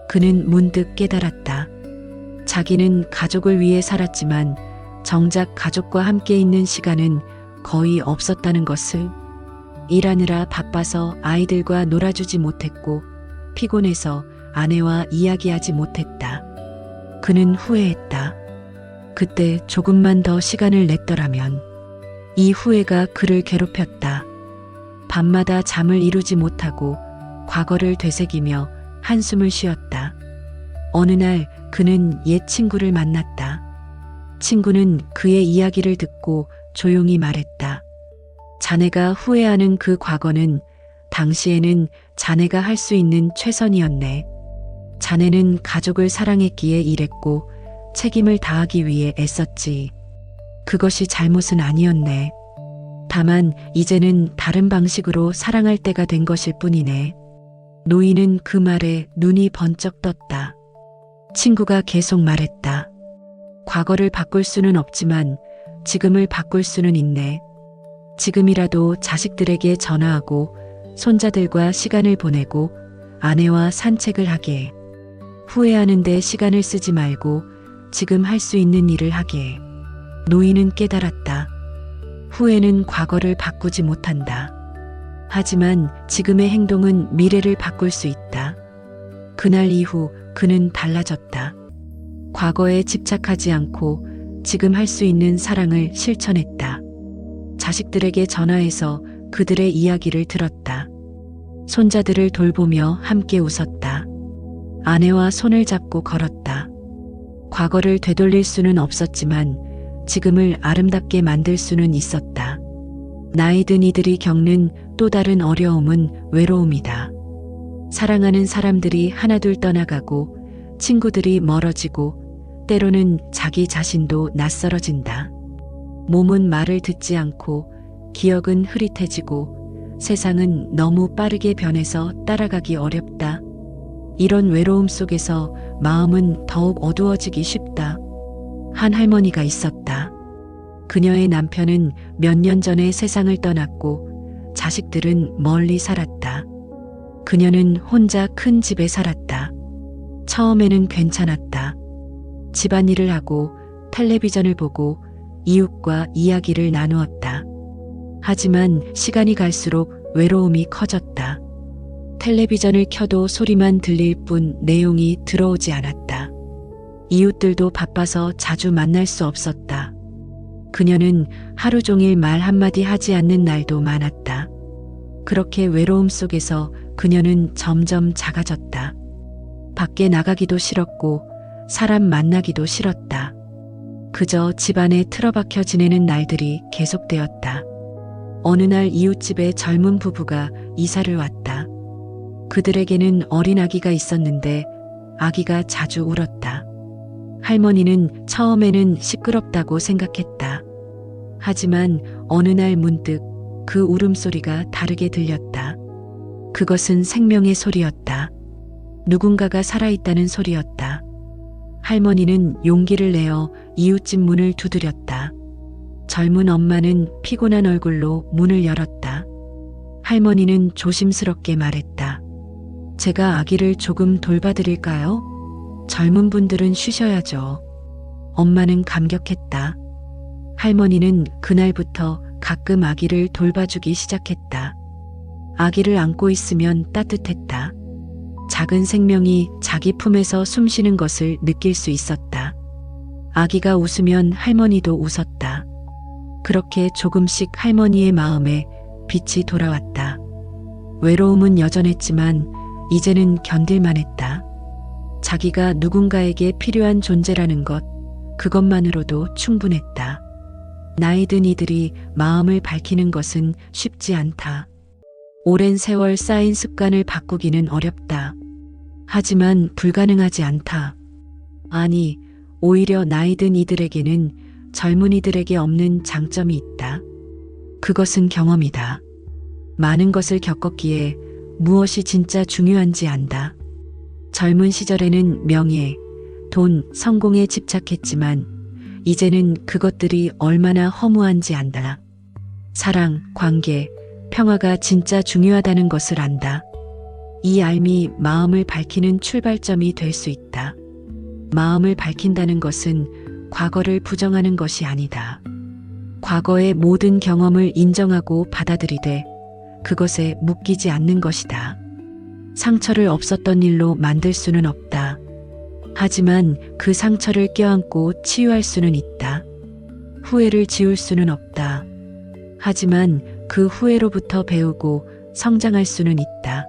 그는 문득 깨달았다. 자기는 가족을 위해 살았지만 정작 가족과 함께 있는 시간은 거의 없었다는 것을. 일하느라 바빠서 아이들과 놀아주지 못했고 피곤해서 아내와 이야기하지 못했다. 그는 후회했다. 그때 조금만 더 시간을 냈더라면. 이 후회가 그를 괴롭혔다. 밤마다 잠을 이루지 못하고 과거를 되새기며 한숨을 쉬었다. 어느 날 그는 옛 친구를 만났다. 친구는 그의 이야기를 듣고 조용히 말했다. 자네가 후회하는 그 과거는 당시에는 자네가 할 수 있는 최선이었네. 자네는 가족을 사랑했기에 일했고 책임을 다하기 위해 애썼지. 그것이 잘못은 아니었네. 다만 이제는 다른 방식으로 사랑할 때가 된 것일 뿐이네. 노인은 그 말에 눈이 번쩍 떴다. 친구가 계속 말했다. 과거를 바꿀 수는 없지만 지금을 바꿀 수는 있네. 지금이라도 자식들에게 전화하고 손자들과 시간을 보내고 아내와 산책을 하게. 후회하는데 시간을 쓰지 말고 지금 할 수 있는 일을 하게. 노인은 깨달았다. 후회는 과거를 바꾸지 못한다. 하지만 지금의 행동은 미래를 바꿀 수 있다. 그날 이후 그는 달라졌다. 과거에 집착하지 않고 지금 할 수 있는 사랑을 실천했다. 자식들에게 전화해서 그들의 이야기를 들었다. 손자들을 돌보며 함께 웃었다. 아내와 손을 잡고 걸었다. 과거를 되돌릴 수는 없었지만 지금을 아름답게 만들 수는 있었다. 나이 든 이들이 겪는 또 다른 어려움은 외로움이다. 사랑하는 사람들이 하나둘 떠나가고 친구들이 멀어지고 때로는 자기 자신도 낯설어진다. 몸은 말을 듣지 않고 기억은 흐릿해지고 세상은 너무 빠르게 변해서 따라가기 어렵다. 이런 외로움 속에서 마음은 더욱 어두워지기 쉽다. 한 할머니가 있었다. 그녀의 남편은 몇 년 전에 세상을 떠났고 자식들은 멀리 살았다. 그녀는 혼자 큰 집에 살았다. 처음에는 괜찮았다. 집안일을 하고 텔레비전을 보고 이웃과 이야기를 나누었다. 하지만 시간이 갈수록 외로움이 커졌다. 텔레비전을 켜도 소리만 들릴 뿐 내용이 들어오지 않았다. 이웃들도 바빠서 자주 만날 수 없었다. 그녀는 하루 종일 말 한마디 하지 않는 날도 많았다. 그렇게 외로움 속에서 그녀는 점점 작아졌다. 밖에 나가기도 싫었고 사람 만나기도 싫었다. 그저 집안에 틀어박혀 지내는 날들이 계속되었다. 어느 날 이웃집에 젊은 부부가 이사를 왔다. 그들에게는 어린 아기가 있었는데 아기가 자주 울었다. 할머니는 처음에는 시끄럽다고 생각했다. 하지만 어느 날 문득 그 울음소리가 다르게 들렸다. 그것은 생명의 소리였다. 누군가가 살아있다는 소리였다. 할머니는 용기를 내어 이웃집 문을 두드렸다. 젊은 엄마는 피곤한 얼굴로 문을 열었다. 할머니는 조심스럽게 말했다. 제가 아기를 조금 돌봐드릴까요? 젊은 분들은 쉬셔야죠. 엄마는 감격했다. 할머니는 그날부터 가끔 아기를 돌봐주기 시작했다. 아기를 안고 있으면 따뜻했다. 작은 생명이 자기 품에서 숨쉬는 것을 느낄 수 있었다. 아기가 웃으면 할머니도 웃었다. 그렇게 조금씩 할머니의 마음에 빛이 돌아왔다. 외로움은 여전했지만 이제는 견딜만 했다. 자기가 누군가에게 필요한 존재라는 것, 그것만으로도 충분했다. 나이 든 이들이 마음을 밝히는 것은 쉽지 않다. 오랜 세월 쌓인 습관을 바꾸기는 어렵다. 하지만 불가능하지 않다. 아니, 오히려 나이 든 이들에게는 젊은이들에게 없는 장점이 있다. 그것은 경험이다. 많은 것을 겪었기에 무엇이 진짜 중요한지 안다. 젊은 시절에는 명예, 돈, 성공에 집착했지만 이제는 그것들이 얼마나 허무한지 안다. 사랑, 관계, 평화가 진짜 중요하다는 것을 안다. 이 알미 마음을 밝히는 출발점이 될 수 있다. 마음을 밝힌다는 것은 과거를 부정하는 것이 아니다. 과거의 모든 경험을 인정하고 받아들이되 그것에 묶이지 않는 것이다. 상처를 없었던 일로 만들 수는 없다. 하지만 그 상처를 껴안고 치유할 수는 있다. 후회를 지울 수는 없다. 하지만 그 후회로부터 배우고 성장할 수는 있다.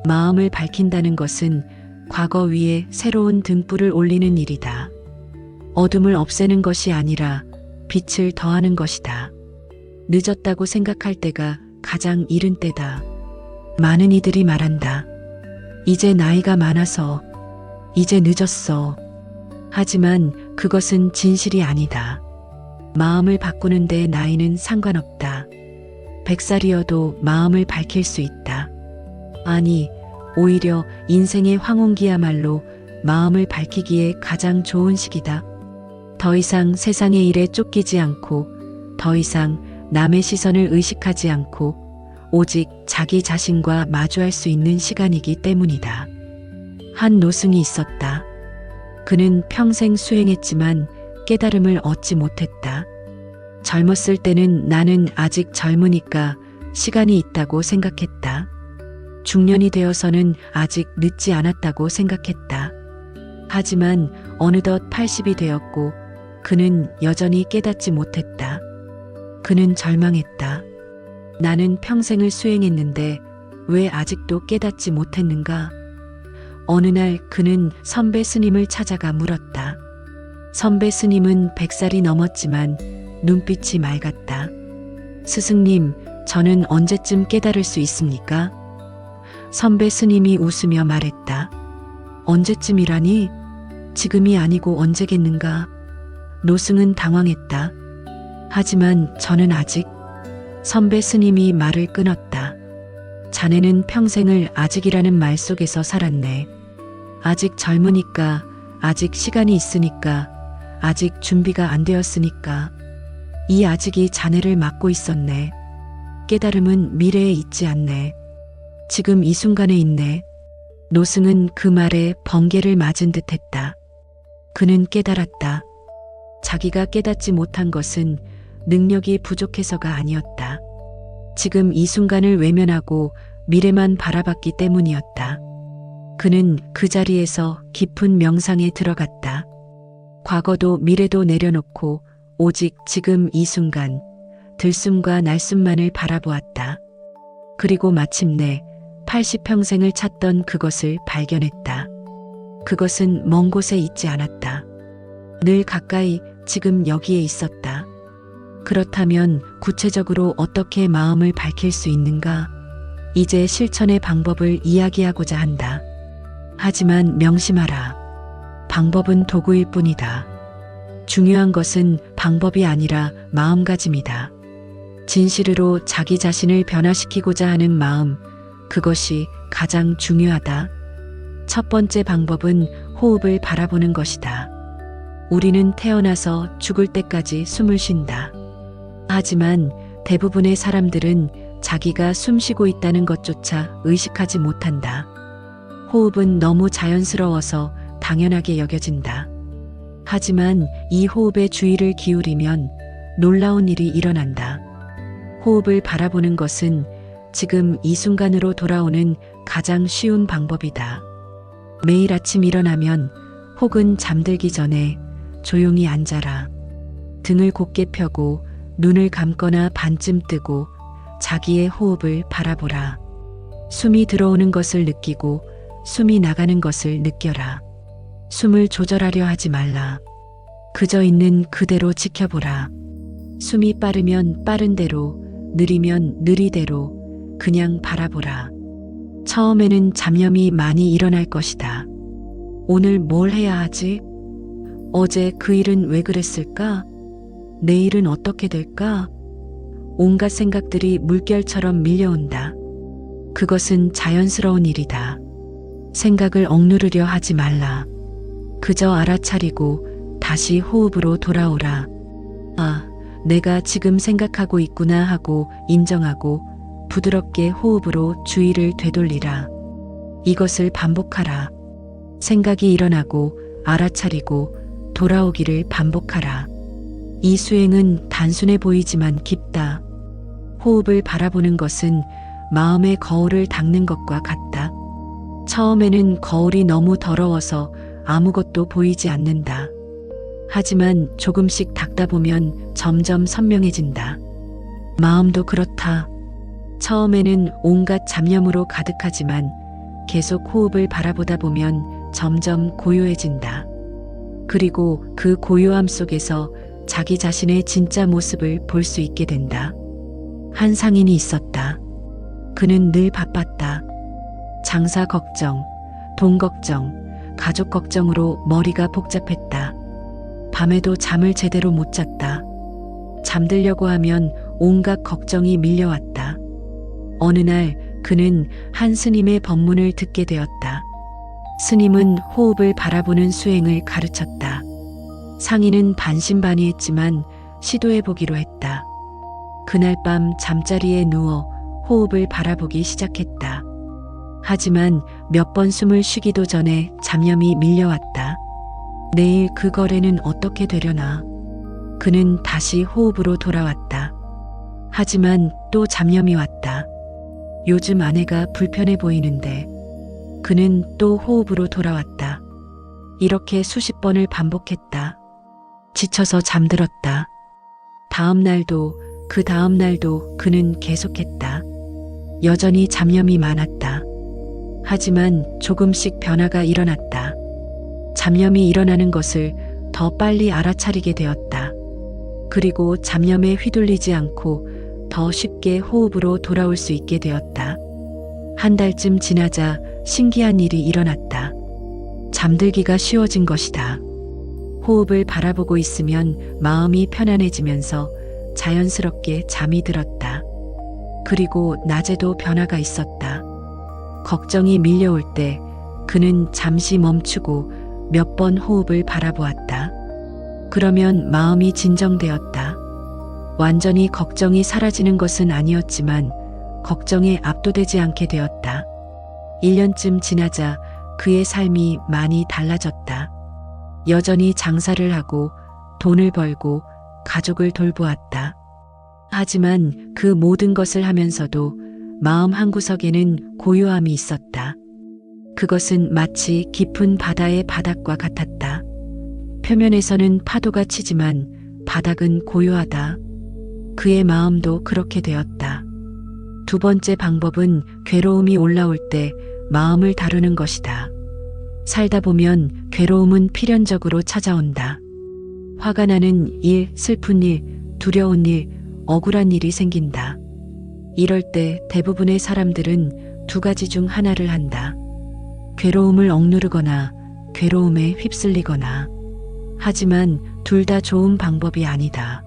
마음을 밝힌다는 것은 과거 위에 새로운 등불을 올리는 일이다. 어둠을 없애는 것이 아니라 빛을 더하는 것이다. 늦었다고 생각할 때가 가장 이른 때다. 많은 이들이 말한다. 이제 나이가 많아서, 이제 늦었어. 하지만 그것은 진실이 아니다. 마음을 바꾸는데 나이는 상관없다. 100살이어도 마음을 밝힐 수 있다. 아니, 오히려 인생의 황혼기야말로 마음을 밝히기에 가장 좋은 시기다. 더 이상 세상의 일에 쫓기지 않고, 더 이상 남의 시선을 의식하지 않고, 오직 자기 자신과 마주할 수 있는 시간이기 때문이다. 한 노승이 있었다. 그는 평생 수행했지만 깨달음을 얻지 못했다. 젊었을 때는 나는 아직 젊으니까 시간이 있다고 생각했다. 중년이 되어서는 아직 늦지 않았다고 생각했다. 하지만 어느덧 80이 되었고 그는 여전히 깨닫지 못했다. 그는 절망했다. 나는 평생을 수행했는데 왜 아직도 깨닫지 못했는가? 어느 날 그는 선배 스님을 찾아가 물었다. 선배 스님은 100살이 넘었지만 눈빛이 맑았다. 스승님, 저는 언제쯤 깨달을 수 있습니까? 선배 스님이 웃으며 말했다. 언제쯤이라니? 지금이 아니고 언제겠는가? 노승은 당황했다. 하지만 저는 아직... 선배 스님이 말을 끊었다. 자네는 평생을 아직이라는 말 속에서 살았네. 아직 젊으니까, 아직 시간이 있으니까, 아직 준비가 안 되었으니까. 이 아직이 자네를 막고 있었네. 깨달음은 미래에 있지 않네. 지금 이 순간에 있네. 노승은 그 말에 번개를 맞은 듯 했다. 그는 깨달았다. 자기가 깨닫지 못한 것은 능력이 부족해서가 아니었다. 지금 이 순간을 외면하고 미래만 바라봤기 때문이었다. 그는 그 자리에서 깊은 명상에 들어갔다. 과거도 미래도 내려놓고 오직 지금 이 순간, 들숨과 날숨만을 바라보았다. 그리고 마침내 80평생을 찾던 그것을 발견했다. 그것은 먼 곳에 있지 않았다. 늘 가까이 지금 여기에 있었다. 그렇다면 구체적으로 어떻게 마음을 밝힐 수 있는가? 이제 실천의 방법을 이야기하고자 한다. 하지만 명심하라. 방법은 도구일 뿐이다. 중요한 것은 방법이 아니라 마음가짐이다. 진실으로 자기 자신을 변화시키고자 하는 마음, 그것이 가장 중요하다. 첫 번째 방법은 호흡을 바라보는 것이다. 우리는 태어나서 죽을 때까지 숨을 쉰다. 하지만 대부분의 사람들은 자기가 숨쉬고 있다는 것조차 의식하지 못한다. 호흡은 너무 자연스러워서 당연하게 여겨진다. 하지만 이 호흡에 주의를 기울이면 놀라운 일이 일어난다. 호흡을 바라보는 것은 지금 이 순간으로 돌아오는 가장 쉬운 방법이다. 매일 아침 일어나면 혹은 잠들기 전에 조용히 앉아라. 등을 곧게 펴고 눈을 감거나 반쯤 뜨고 자기의 호흡을 바라보라. 숨이 들어오는 것을 느끼고 숨이 나가는 것을 느껴라. 숨을 조절하려 하지 말라. 그저 있는 그대로 지켜보라. 숨이 빠르면 빠른 대로, 느리면 느리대로 그냥 바라보라. 처음에는 잡념이 많이 일어날 것이다. 오늘 뭘 해야 하지? 어제 그 일은 왜 그랬을까? 내일은 어떻게 될까? 온갖 생각들이 물결처럼 밀려온다. 그것은 자연스러운 일이다. 생각을 억누르려 하지 말라. 그저 알아차리고 다시 호흡으로 돌아오라. 아, 내가 지금 생각하고 있구나 하고 인정하고 부드럽게 호흡으로 주의를 되돌리라. 이것을 반복하라. 생각이 일어나고 알아차리고 돌아오기를 반복하라. 이 수행은 단순해 보이지만 깊다. 호흡을 바라보는 것은 마음의 거울을 닦는 것과 같다. 처음에는 거울이 너무 더러워서 아무것도 보이지 않는다. 하지만 조금씩 닦다 보면 점점 선명해진다. 마음도 그렇다. 처음에는 온갖 잡념으로 가득하지만 계속 호흡을 바라보다 보면 점점 고요해진다. 그리고 그 고요함 속에서 자기 자신의 진짜 모습을 볼 수 있게 된다. 한 상인이 있었다. 그는 늘 바빴다. 장사 걱정, 돈 걱정, 가족 걱정으로 머리가 복잡했다. 밤에도 잠을 제대로 못 잤다. 잠들려고 하면 온갖 걱정이 밀려왔다. 어느 날 그는 한 스님의 법문을 듣게 되었다. 스님은 호흡을 바라보는 수행을 가르쳤다. 상인은 반신반의했지만 시도해보기로 했다. 그날 밤 잠자리에 누워 호흡을 바라보기 시작했다. 하지만 몇 번 숨을 쉬기도 전에 잡념이 밀려왔다. 내일 그 거래는 어떻게 되려나? 그는 다시 호흡으로 돌아왔다. 하지만 또 잡념이 왔다. 요즘 아내가 불편해 보이는데. 그는 또 호흡으로 돌아왔다. 이렇게 수십 번을 반복했다. 지쳐서 잠들었다. 다음 날도 그 다음 날도 그는 계속했다. 여전히 잡념이 많았다. 하지만 조금씩 변화가 일어났다. 잡념이 일어나는 것을 더 빨리 알아차리게 되었다. 그리고 잡념에 휘둘리지 않고 더 쉽게 호흡으로 돌아올 수 있게 되었다. 한 달쯤 지나자 신기한 일이 일어났다. 잠들기가 쉬워진 것이다. 호흡을 바라보고 있으면 마음이 편안해지면서 자연스럽게 잠이 들었다. 그리고 낮에도 변화가 있었다. 걱정이 밀려올 때 그는 잠시 멈추고 몇 번 호흡을 바라보았다. 그러면 마음이 진정되었다. 완전히 걱정이 사라지는 것은 아니었지만 걱정에 압도되지 않게 되었다. 1년쯤 지나자 그의 삶이 많이 달라졌다. 여전히 장사를 하고 돈을 벌고 가족을 돌보았다. 하지만 그 모든 것을 하면서도 마음 한구석에는 고요함이 있었다. 그것은 마치 깊은 바다의 바닥과 같았다. 표면에서는 파도가 치지만 바닥은 고요하다. 그의 마음도 그렇게 되었다. 두 번째 방법은 괴로움이 올라올 때 마음을 다루는 것이다. 살다 보면 괴로움은 필연적으로 찾아온다. 화가 나는 일, 슬픈 일, 두려운 일, 억울한 일이 생긴다. 이럴 때 대부분의 사람들은 두 가지 중 하나를 한다. 괴로움을 억누르거나 괴로움에 휩쓸리거나. 하지만 둘 다 좋은 방법이 아니다.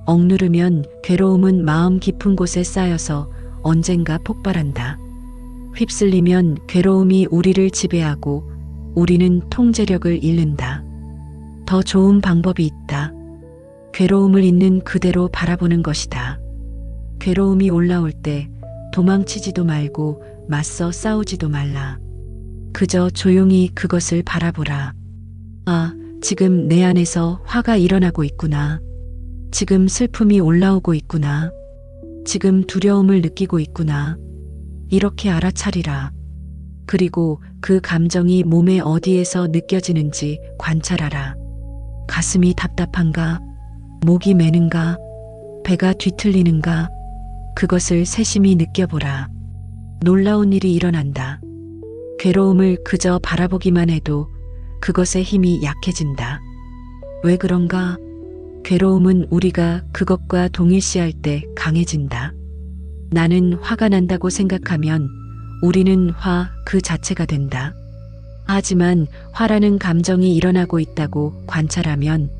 억누르면 괴로움은 마음 깊은 곳에 쌓여서 언젠가 폭발한다. 휩쓸리면 괴로움이 우리를 지배하고 우리는 통제력을 잃는다. 더 좋은 방법이 있다. 괴로움을 있는 그대로 바라보는 것이다. 괴로움이 올라올 때 도망치지도 말고 맞서 싸우지도 말라. 그저 조용히 그것을 바라보라. 아, 지금 내 안에서 화가 일어나고 있구나. 지금 슬픔이 올라오고 있구나. 지금 두려움을 느끼고 있구나. 이렇게 알아차리라. 그리고 그 감정이 몸의 어디에서 느껴지는지 관찰하라. 가슴이 답답한가? 목이 메는가? 배가 뒤틀리는가? 그것을 세심히 느껴보라. 놀라운 일이 일어난다. 괴로움을 그저 바라보기만 해도 그것의 힘이 약해진다. 왜 그런가? 괴로움은 우리가 그것과 동일시할 때 강해진다. 나는 화가 난다고 생각하면 우리는 화 그 자체가 된다. 하지만 화라는 감정이 일어나고 있다고 관찰하면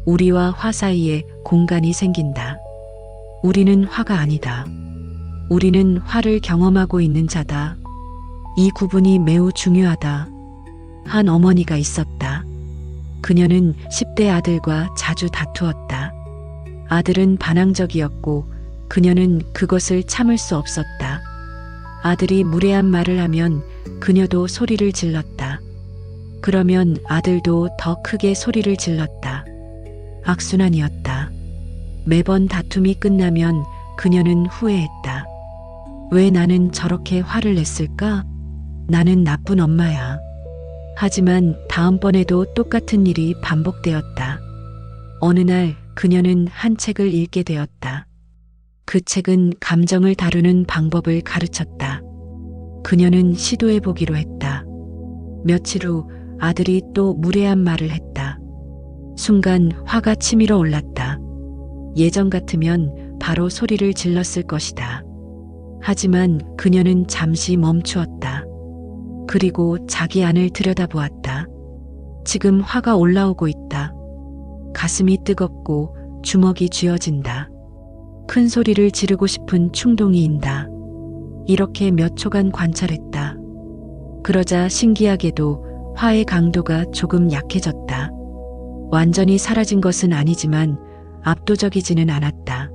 우리와 화 사이에 공간이 생긴다. 우리는 화가 아니다. 우리는 화를 경험하고 있는 자다. 이 구분이 매우 중요하다. 한 어머니가 있었다. 그녀는 10대 아들과 자주 다투었다. 아들은 반항적이었고 그녀는 그것을 참을 수 없었다. 아들이 무례한 말을 하면 그녀도 소리를 질렀다. 그러면 아들도 더 크게 소리를 질렀다. 악순환이었다. 매번 다툼이 끝나면 그녀는 후회했다. 왜 나는 저렇게 화를 냈을까? 나는 나쁜 엄마야. 하지만 다음번에도 똑같은 일이 반복되었다. 어느 날 그녀는 한 책을 읽게 되었다. 그 책은 감정을 다루는 방법을 가르쳤다. 그녀는 시도해 보기로 했다. 며칠 후 아들이 또 무례한 말을 했다. 순간 화가 치밀어 올랐다. 예전 같으면 바로 소리를 질렀을 것이다. 하지만 그녀는 잠시 멈추었다. 그리고 자기 안을 들여다보았다. 지금 화가 올라오고 있다. 가슴이 뜨겁고 주먹이 쥐어진다. 큰 소리를 지르고 싶은 충동이 인다. 이렇게 몇 초간 관찰했다. 그러자 신기하게도 화의 강도가 조금 약해졌다. 완전히 사라진 것은 아니지만 압도적이지는 않았다.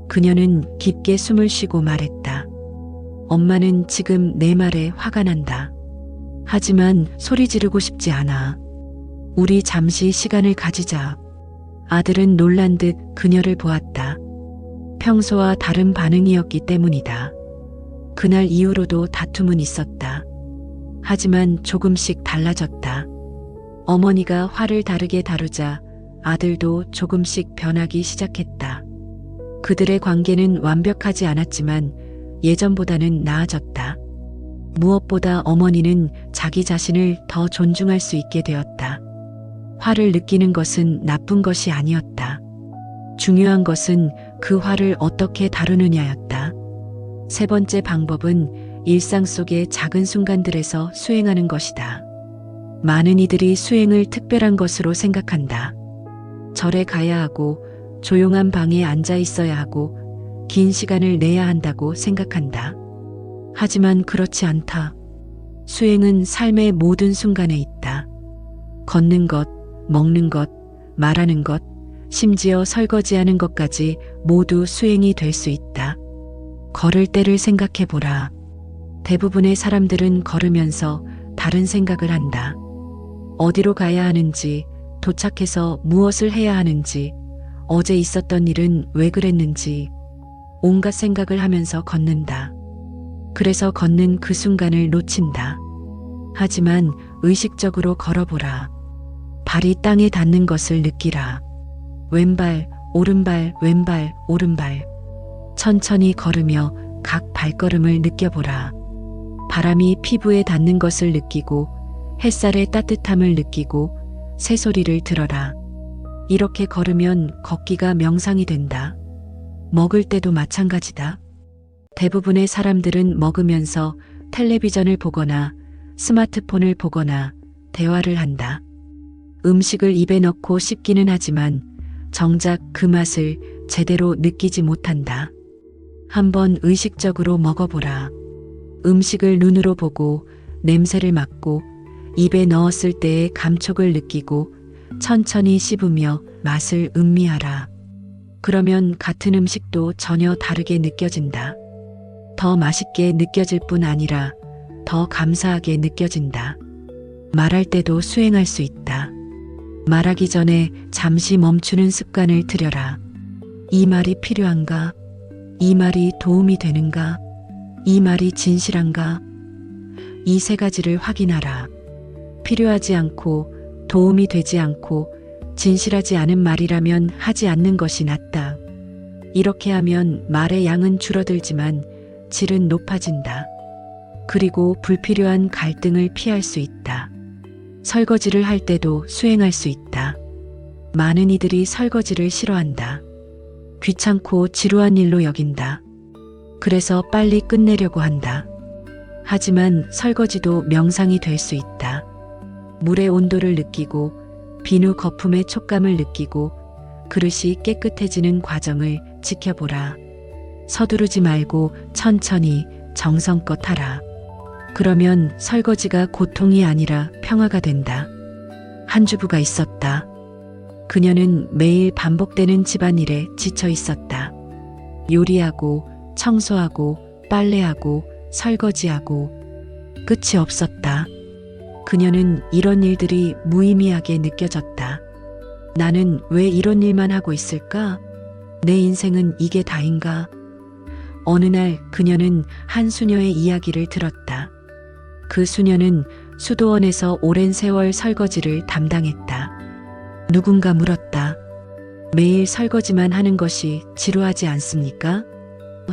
그녀는 깊게 숨을 쉬고 말했다. 엄마는 지금 내 말에 화가 난다. 하지만 소리 지르고 싶지 않아. 우리 잠시 시간을 가지자. 아들은 놀란 듯 그녀를 보았다. 평소와 다른 반응이었기 때문이다. 그날 이후로도 다툼은 있었다. 하지만 조금씩 달라졌다. 어머니가 화를 다르게 다루자 아들도 조금씩 변하기 시작했다. 그들의 관계는 완벽하지 않았지만 예전보다는 나아졌다. 무엇보다 어머니는 자기 자신을 더 존중할 수 있게 되었다. 화를 느끼는 것은 나쁜 것이 아니었다. 중요한 것은 그 화를 어떻게 다루느냐였다. 세 번째 방법은 일상 속의 작은 순간들에서 수행하는 것이다. 많은 이들이 수행을 특별한 것으로 생각한다. 절에 가야 하고 조용한 방에 앉아 있어야 하고 긴 시간을 내야 한다고 생각한다. 하지만 그렇지 않다. 수행은 삶의 모든 순간에 있다. 걷는 것, 먹는 것, 말하는 것, 심지어 설거지하는 것까지 모두 수행이 될 수 있다. 걸을 때를 생각해 보라. 대부분의 사람들은 걸으면서 다른 생각을 한다. 어디로 가야 하는지, 도착해서 무엇을 해야 하는지, 어제 있었던 일은 왜 그랬는지, 온갖 생각을 하면서 걷는다. 그래서 걷는 그 순간을 놓친다. 하지만 의식적으로 걸어보라. 발이 땅에 닿는 것을 느끼라. 왼발, 오른발, 왼발, 오른발. 천천히 걸으며 각 발걸음을 느껴보라. 바람이 피부에 닿는 것을 느끼고 햇살의 따뜻함을 느끼고 새소리를 들어라. 이렇게 걸으면 걷기가 명상이 된다. 먹을 때도 마찬가지다. 대부분의 사람들은 먹으면서 텔레비전을 보거나 스마트폰을 보거나 대화를 한다. 음식을 입에 넣고 씹기는 하지만 정작 그 맛을 제대로 느끼지 못한다. 한번 의식적으로 먹어보라. 음식을 눈으로 보고 냄새를 맡고 입에 넣었을 때의 감촉을 느끼고 천천히 씹으며 맛을 음미하라. 그러면 같은 음식도 전혀 다르게 느껴진다. 더 맛있게 느껴질 뿐 아니라 더 감사하게 느껴진다. 말할 때도 수행할 수 있다. 말하기 전에 잠시 멈추는 습관을 들여라. 이 말이 필요한가? 이 말이 도움이 되는가? 이 말이 진실한가? 이 세 가지를 확인하라. 필요하지 않고 도움이 되지 않고 진실하지 않은 말이라면 하지 않는 것이 낫다. 이렇게 하면 말의 양은 줄어들지만 질은 높아진다. 그리고 불필요한 갈등을 피할 수 있다. 설거지를 할 때도 수행할 수 있다. 많은 이들이 설거지를 싫어한다. 귀찮고 지루한 일로 여긴다. 그래서 빨리 끝내려고 한다. 하지만 설거지도 명상이 될 수 있다. 물의 온도를 느끼고 비누 거품의 촉감을 느끼고 그릇이 깨끗해지는 과정을 지켜보라. 서두르지 말고 천천히 정성껏 하라. 그러면 설거지가 고통이 아니라 평화가 된다. 한 주부가 있었다. 그녀는 매일 반복되는 집안일에 지쳐 있었다. 요리하고 청소하고 빨래하고 설거지하고 끝이 없었다. 그녀는 이런 일들이 무의미하게 느껴졌다. 나는 왜 이런 일만 하고 있을까? 내 인생은 이게 다인가? 어느 날 그녀는 한 수녀의 이야기를 들었다. 그 수녀는 수도원에서 오랜 세월 설거지를 담당했다. 누군가 물었다. 매일 설거지만 하는 것이 지루하지 않습니까?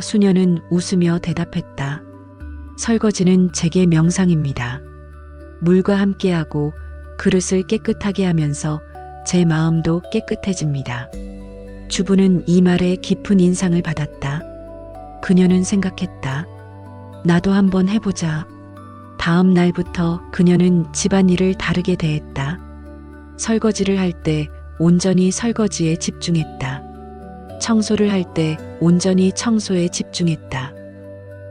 수녀는 웃으며 대답했다. 설거지는 제게 명상입니다. 물과 함께하고 그릇을 깨끗하게 하면서 제 마음도 깨끗해집니다. 주부는 이 말에 깊은 인상을 받았다. 그녀는 생각했다. 나도 한번 해보자. 다음 날부터 그녀는 집안일을 다르게 대했다. 설거지를 할 때 온전히 설거지에 집중했다. 청소를 할 때 온전히 청소에 집중했다.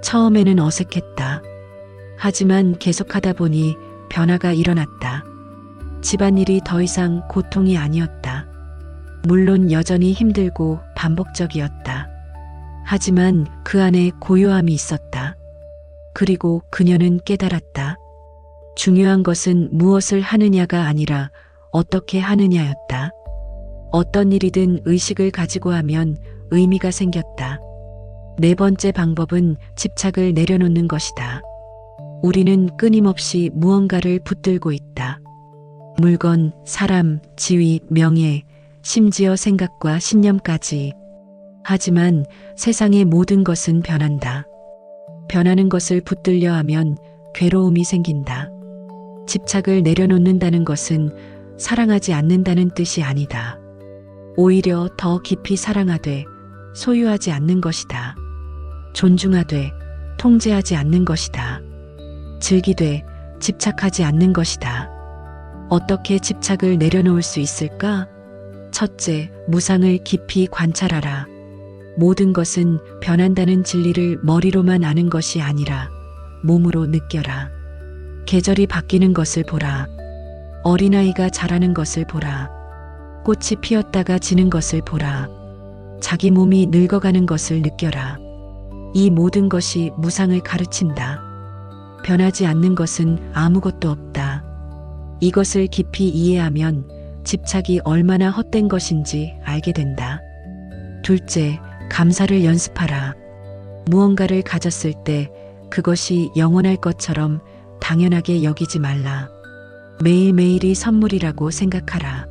처음에는 어색했다. 하지만 계속하다 보니 변화가 일어났다. 집안일이 더 이상 고통이 아니었다. 물론 여전히 힘들고 반복적이었다. 하지만 그 안에 고요함이 있었다. 그리고 그녀는 깨달았다. 중요한 것은 무엇을 하느냐가 아니라 어떻게 하느냐였다. 어떤 일이든 의식을 가지고 하면 의미가 생겼다. 네 번째 방법은 집착을 내려놓는 것이다. 우리는 끊임없이 무언가를 붙들고 있다. 물건, 사람, 지위, 명예, 심지어 생각과 신념까지. 하지만 세상의 모든 것은 변한다. 변하는 것을 붙들려 하면 괴로움이 생긴다. 집착을 내려놓는다는 것은 사랑하지 않는다는 뜻이 아니다. 오히려 더 깊이 사랑하되 소유하지 않는 것이다. 존중하되 통제하지 않는 것이다. 즐기되 집착하지 않는 것이다. 어떻게 집착을 내려놓을 수 있을까? 첫째, 무상을 깊이 관찰하라. 모든 것은 변한다는 진리를 머리로만 아는 것이 아니라 몸으로 느껴라. 계절이 바뀌는 것을 보라. 어린아이가 자라는 것을 보라. 꽃이 피었다가 지는 것을 보라. 자기 몸이 늙어가는 것을 느껴라. 이 모든 것이 무상을 가르친다. 변하지 않는 것은 아무것도 없다. 이것을 깊이 이해하면 집착이 얼마나 헛된 것인지 알게 된다. 둘째, 감사를 연습하라. 무언가를 가졌을 때 그것이 영원할 것처럼 당연하게 여기지 말라. 매일매일이 선물이라고 생각하라.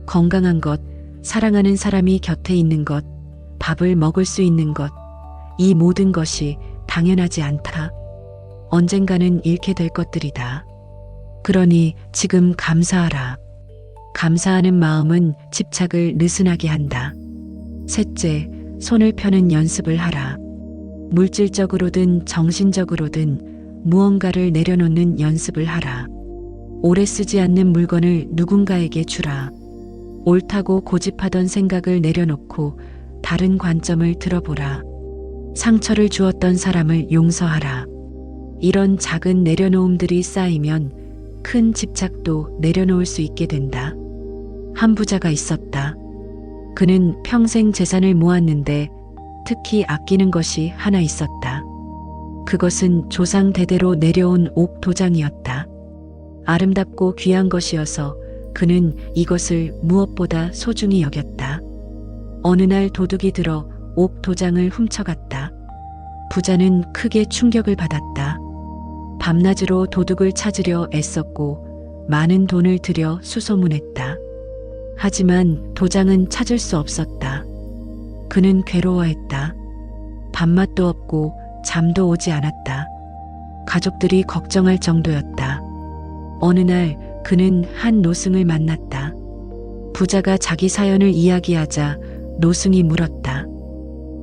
건강한 것, 사랑하는 사람이 곁에 있는 것, 밥을 먹을 수 있는 것, 이 모든 것이 당연하지 않다. 언젠가는 잃게 될 것들이다. 그러니 지금 감사하라. 감사하는 마음은 집착을 느슨하게 한다. 셋째, 손을 펴는 연습을 하라. 물질적으로든 정신적으로든 무언가를 내려놓는 연습을 하라. 오래 쓰지 않는 물건을 누군가에게 주라. 옳다고 고집하던 생각을 내려놓고 다른 관점을 들어보라. 상처를 주었던 사람을 용서하라. 이런 작은 내려놓음들이 쌓이면 큰 집착도 내려놓을 수 있게 된다. 한 부자가 있었다. 그는 평생 재산을 모았는데 특히 아끼는 것이 하나 있었다. 그것은 조상 대대로 내려온 옥 도장이었다. 아름답고 귀한 것이어서 그는 이것을 무엇보다 소중히 여겼다. 어느 날 도둑이 들어 옥 도장을 훔쳐갔다. 부자는 크게 충격을 받았다. 밤낮으로 도둑을 찾으려 애썼고 많은 돈을 들여 수소문했다. 하지만 도장은 찾을 수 없었다. 그는 괴로워했다. 밥맛도 없고 잠도 오지 않았다. 가족들이 걱정할 정도였다. 어느 날 그는 한 노승을 만났다. 부자가 자기 사연을 이야기하자 노승이 물었다.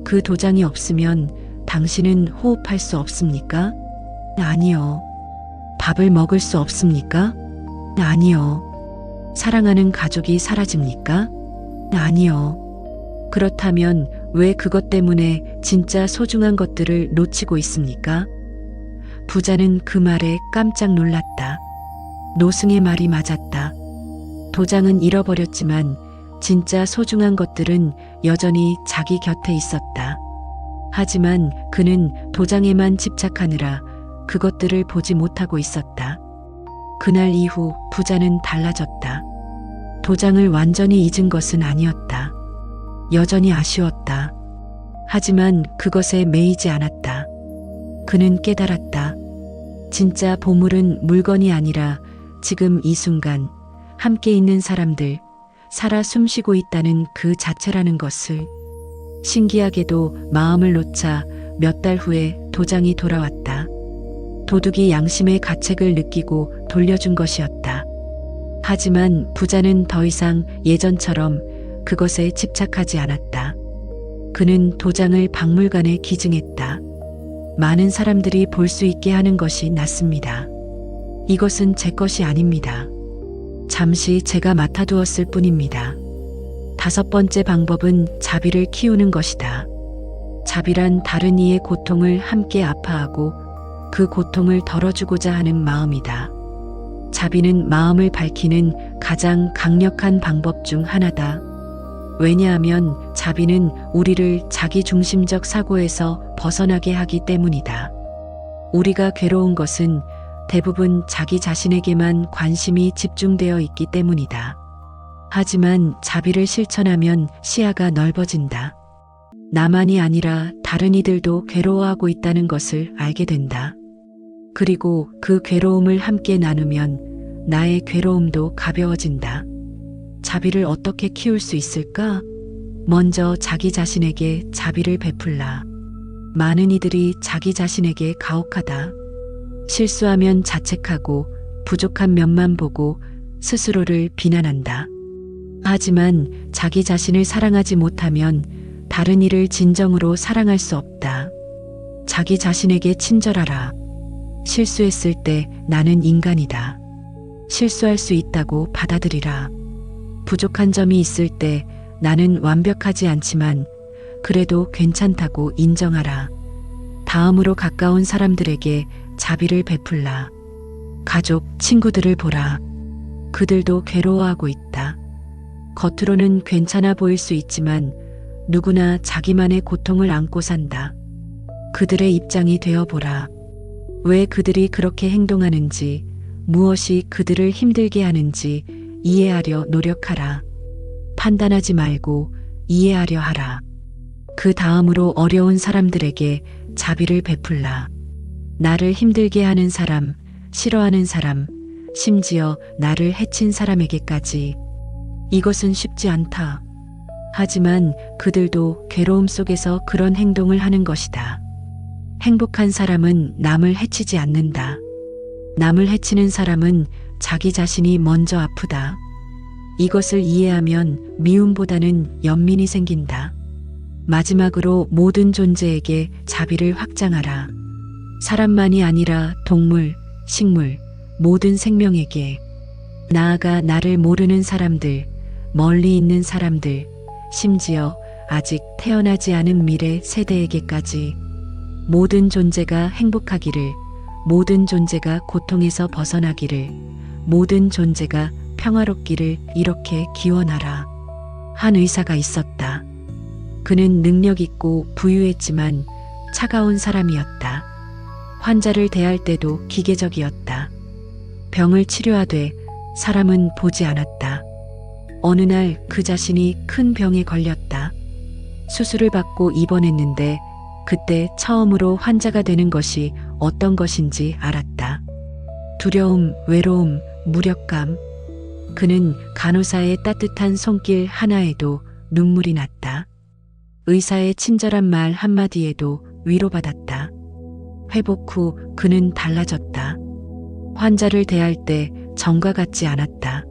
그 도장이 없으면 당신은 호흡할 수 없습니까? 아니요. 밥을 먹을 수 없습니까? 아니요. 사랑하는 가족이 사라집니까? 아니요. 그렇다면 왜 그것 때문에 진짜 소중한 것들을 놓치고 있습니까? 부자는 그 말에 깜짝 놀랐다. 노승의 말이 맞았다. 도장은 잃어버렸지만 진짜 소중한 것들은 여전히 자기 곁에 있었다. 하지만 그는 도장에만 집착하느라 그것들을 보지 못하고 있었다. 그날 이후 부자는 달라졌다. 도장을 완전히 잊은 것은 아니었다. 여전히 아쉬웠다. 하지만 그것에 매이지 않았다. 그는 깨달았다. 진짜 보물은 물건이 아니라 지금 이 순간 함께 있는 사람들, 살아 숨쉬고 있다는 그 자체라는 것을. 신기하게도 마음을 놓자 몇 달 후에 도장이 돌아왔다. 도둑이 양심의 가책을 느끼고 돌려준 것이었다. 하지만 부자는 더 이상 예전처럼 그것에 집착하지 않았다. 그는 도장을 박물관에 기증했다. 많은 사람들이 볼 수 있게 하는 것이 낫습니다. 이것은 제 것이 아닙니다. 잠시 제가 맡아두었을 뿐입니다. 다섯 번째 방법은 자비를 키우는 것이다. 자비란 다른 이의 고통을 함께 아파하고 그 고통을 덜어주고자 하는 마음이다. 자비는 마음을 밝히는 가장 강력한 방법 중 하나다. 왜냐하면 자비는 우리를 자기중심적 사고에서 벗어나게 하기 때문이다. 우리가 괴로운 것은 대부분 자기 자신에게만 관심이 집중되어 있기 때문이다. 하지만 자비를 실천하면 시야가 넓어진다. 나만이 아니라 다른 이들도 괴로워하고 있다는 것을 알게 된다. 그리고 그 괴로움을 함께 나누면 나의 괴로움도 가벼워진다. 자비를 어떻게 키울 수 있을까? 먼저 자기 자신에게 자비를 베풀라. 많은 이들이 자기 자신에게 가혹하다. 실수하면 자책하고 부족한 면만 보고 스스로를 비난한다. 하지만 자기 자신을 사랑하지 못하면 다른 이를 진정으로 사랑할 수 없다. 자기 자신에게 친절하라. 실수했을 때 나는 인간이다. 실수할 수 있다고 받아들이라. 부족한 점이 있을 때 나는 완벽하지 않지만 그래도 괜찮다고 인정하라. 다음으로 가까운 사람들에게 자비를 베풀라. 가족, 친구들을 보라. 그들도 괴로워하고 있다. 겉으로는 괜찮아 보일 수 있지만 누구나 자기만의 고통을 안고 산다. 그들의 입장이 되어 보라. 왜 그들이 그렇게 행동하는지, 무엇이 그들을 힘들게 하는지 이해하려 노력하라. 판단하지 말고 이해하려 하라. 그 다음으로 어려운 사람들에게 자비를 베풀라. 나를 힘들게 하는 사람, 싫어하는 사람, 심지어 나를 해친 사람에게까지. 이것은 쉽지 않다. 하지만 그들도 괴로움 속에서 그런 행동을 하는 것이다. 행복한 사람은 남을 해치지 않는다. 남을 해치는 사람은 자기 자신이 먼저 아프다. 이것을 이해하면 미움보다는 연민이 생긴다. 마지막으로 모든 존재에게 자비를 확장하라. 사람만이 아니라 동물, 식물, 모든 생명에게. 나아가 나를 모르는 사람들, 멀리 있는 사람들, 심지어 아직 태어나지 않은 미래 세대에게까지. 모든 존재가 행복하기를, 모든 존재가 고통에서 벗어나기를, 모든 존재가 평화롭기를 이렇게 기원하라. 한 의사가 있었다. 그는 능력 있고 부유했지만 차가운 사람이었다. 환자를 대할 때도 기계적이었다. 병을 치료하되 사람은 보지 않았다. 어느 날 그 자신이 큰 병에 걸렸다. 수술을 받고 입원했는데 그때 처음으로 환자가 되는 것이 어떤 것인지 알았다. 두려움, 외로움, 무력감. 그는 간호사의 따뜻한 손길 하나에도 눈물이 났다. 의사의 친절한 말 한마디에도 위로받았다. 회복 후 그는 달라졌다. 환자를 대할 때 전과 같지 않았다.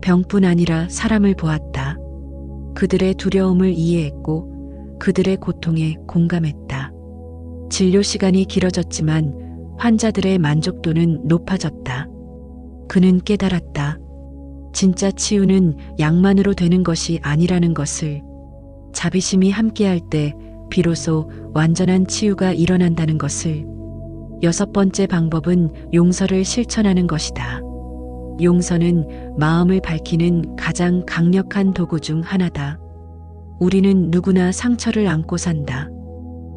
병뿐 아니라 사람을 보았다. 그들의 두려움을 이해했고 그들의 고통에 공감했다. 진료 시간이 길어졌지만 환자들의 만족도는 높아졌다. 그는 깨달았다. 진짜 치유는 약만으로 되는 것이 아니라는 것을. 자비심이 함께할 때 비로소 완전한 치유가 일어난다는 것을. 6번째 방법은 용서를 실천하는 것이다. 용서는 마음을 밝히는 가장 강력한 도구 중 하나다. 우리는 누구나 상처를 안고 산다.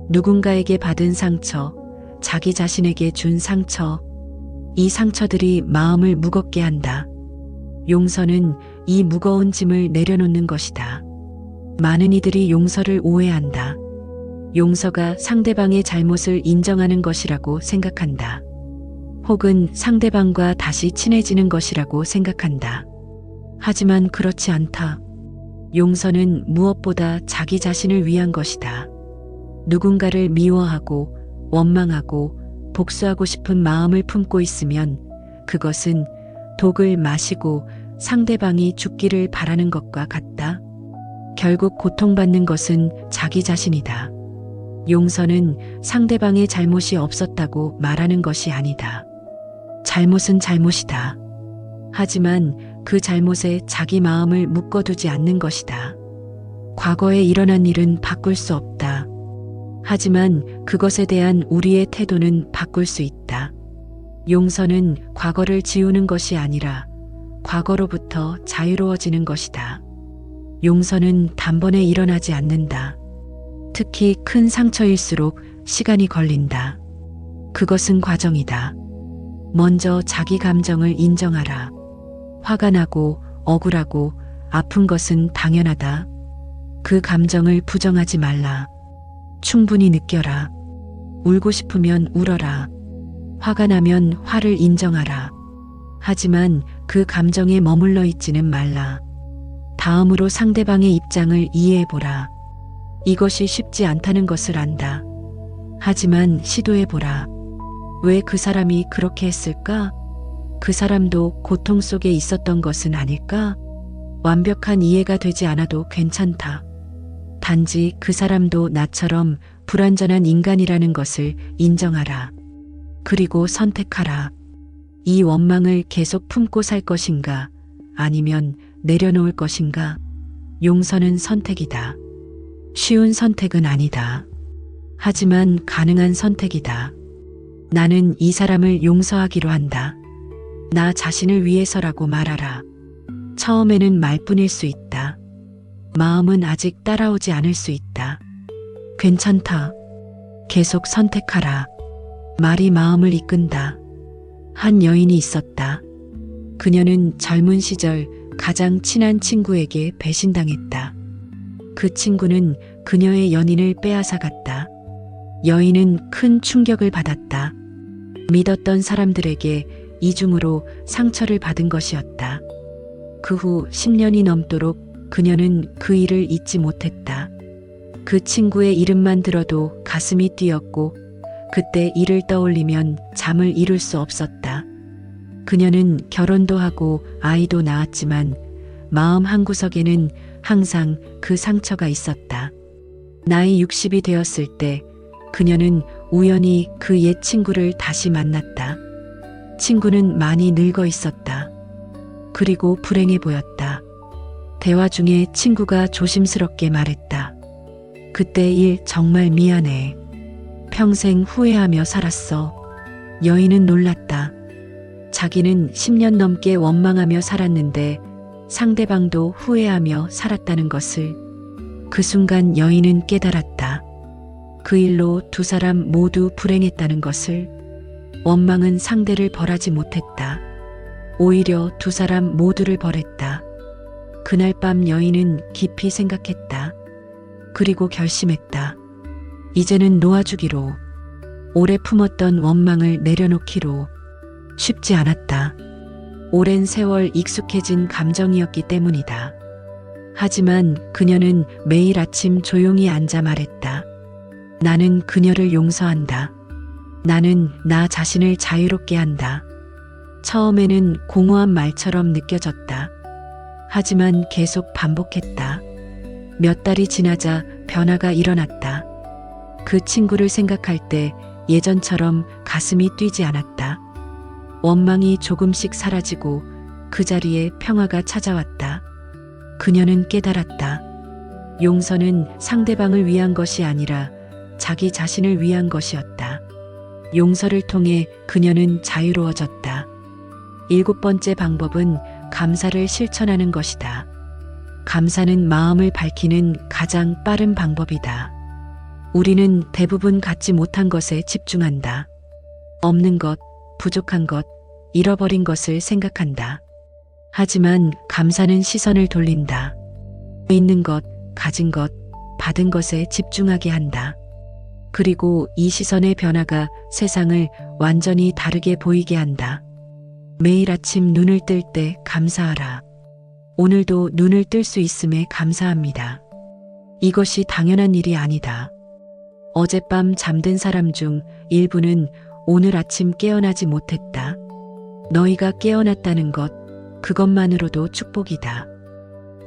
누군가에게 받은 상처, 자기 자신에게 준 상처. 이 상처들이 마음을 무겁게 한다. 용서는 이 무거운 짐을 내려놓는 것이다. 많은 이들이 용서를 오해한다. 용서가 상대방의 잘못을 인정하는 것이라고 생각한다. 혹은 상대방과 다시 친해지는 것이라고 생각한다. 하지만 그렇지 않다. 용서는 무엇보다 자기 자신을 위한 것이다. 누군가를 미워하고 원망하고 복수하고 싶은 마음을 품고 있으면 그것은 독을 마시고 상대방이 죽기를 바라는 것과 같다. 결국 고통받는 것은 자기 자신이다. 용서는 상대방의 잘못이 없었다고 말하는 것이 아니다. 잘못은 잘못이다. 하지만 그 잘못에 자기 마음을 묶어두지 않는 것이다. 과거에 일어난 일은 바꿀 수 없다. 하지만 그것에 대한 우리의 태도는 바꿀 수 있다. 용서는 과거를 지우는 것이 아니라 과거로부터 자유로워지는 것이다. 용서는 단번에 일어나지 않는다. 특히 큰 상처일수록 시간이 걸린다. 그것은 과정이다. 먼저 자기 감정을 인정하라. 화가 나고 억울하고 아픈 것은 당연하다. 그 감정을 부정하지 말라. 충분히 느껴라. 울고 싶으면 울어라. 화가 나면 화를 인정하라. 하지만 그 감정에 머물러 있지는 말라. 다음으로 상대방의 입장을 이해해보라. 이것이 쉽지 않다는 것을 안다. 하지만 시도해보라. 왜 그 사람이 그렇게 했을까? 그 사람도 고통 속에 있었던 것은 아닐까? 완벽한 이해가 되지 않아도 괜찮다. 단지 그 사람도 나처럼 불완전한 인간이라는 것을 인정하라. 그리고 선택하라. 이 원망을 계속 품고 살 것인가? 아니면 내려놓을 것인가? 용서는 선택이다. 쉬운 선택은 아니다. 하지만 가능한 선택이다. 나는 이 사람을 용서하기로 한다. 나 자신을 위해서라고 말하라. 처음에는 말뿐일 수 있다. 마음은 아직 따라오지 않을 수 있다. 괜찮다. 계속 선택하라. 말이 마음을 이끈다. 한 여인이 있었다. 그녀는 젊은 시절 가장 친한 친구에게 배신당했다. 그 친구는 그녀의 연인을 빼앗아갔다. 여인은 큰 충격을 받았다. 믿었던 사람들에게 이중으로 상처를 받은 것이었다. 그 후 10년이 넘도록 그녀는 그 일을 잊지 못했다. 그 친구의 이름만 들어도 가슴이 뛰었고 그때 일을 떠올리면 잠을 이룰 수 없었다. 그녀는 결혼도 하고 아이도 낳았지만 마음 한구석에는 항상 그 상처가 있었다. 나이 60이 되었을 때 그녀는 우연히 그 옛 친구를 다시 만났다. 친구는 많이 늙어 있었다. 그리고 불행해 보였다. 대화 중에 친구가 조심스럽게 말했다. 그때 일 정말 미안해. 평생 후회하며 살았어. 여인은 놀랐다. 자기는 10년 넘게 원망하며 살았는데 상대방도 후회하며 살았다는 것을. 그 순간 여인은 깨달았다. 그 일로 두 사람 모두 불행했다는 것을. 원망은 상대를 벌하지 못했다. 오히려 두 사람 모두를 벌했다. 그날 밤 여인은 깊이 생각했다. 그리고 결심했다. 이제는 놓아주기로. 오래 품었던 원망을 내려놓기로. 쉽지 않았다. 오랜 세월 익숙해진 감정이었기 때문이다. 하지만 그녀는 매일 아침 조용히 앉아 말했다. 나는 그녀를 용서한다. 나는 나 자신을 자유롭게 한다. 처음에는 공허한 말처럼 느껴졌다. 하지만 계속 반복했다. 몇 달이 지나자 변화가 일어났다. 그 친구를 생각할 때 예전처럼 가슴이 뛰지 않았다. 원망이 조금씩 사라지고 그 자리에 평화가 찾아왔다. 그녀는 깨달았다. 용서는 상대방을 위한 것이 아니라 자기 자신을 위한 것이었다. 용서를 통해 그녀는 자유로워졌다. 7번째 방법은 감사를 실천하는 것이다. 감사는 마음을 밝히는 가장 빠른 방법이다. 우리는 대부분 갖지 못한 것에 집중한다. 없는 것, 부족한 것, 잃어버린 것을 생각한다. 하지만 감사는 시선을 돌린다. 있는 것, 가진 것, 받은 것에 집중하게 한다. 그리고 이 시선의 변화가 세상을 완전히 다르게 보이게 한다. 매일 아침 눈을 뜰 때 감사하라. 오늘도 눈을 뜰 수 있음에 감사합니다. 이것이 당연한 일이 아니다. 어젯밤 잠든 사람 중 일부는 오늘 아침 깨어나지 못했다. 너희가 깨어났다는 것, 그것만으로도 축복이다.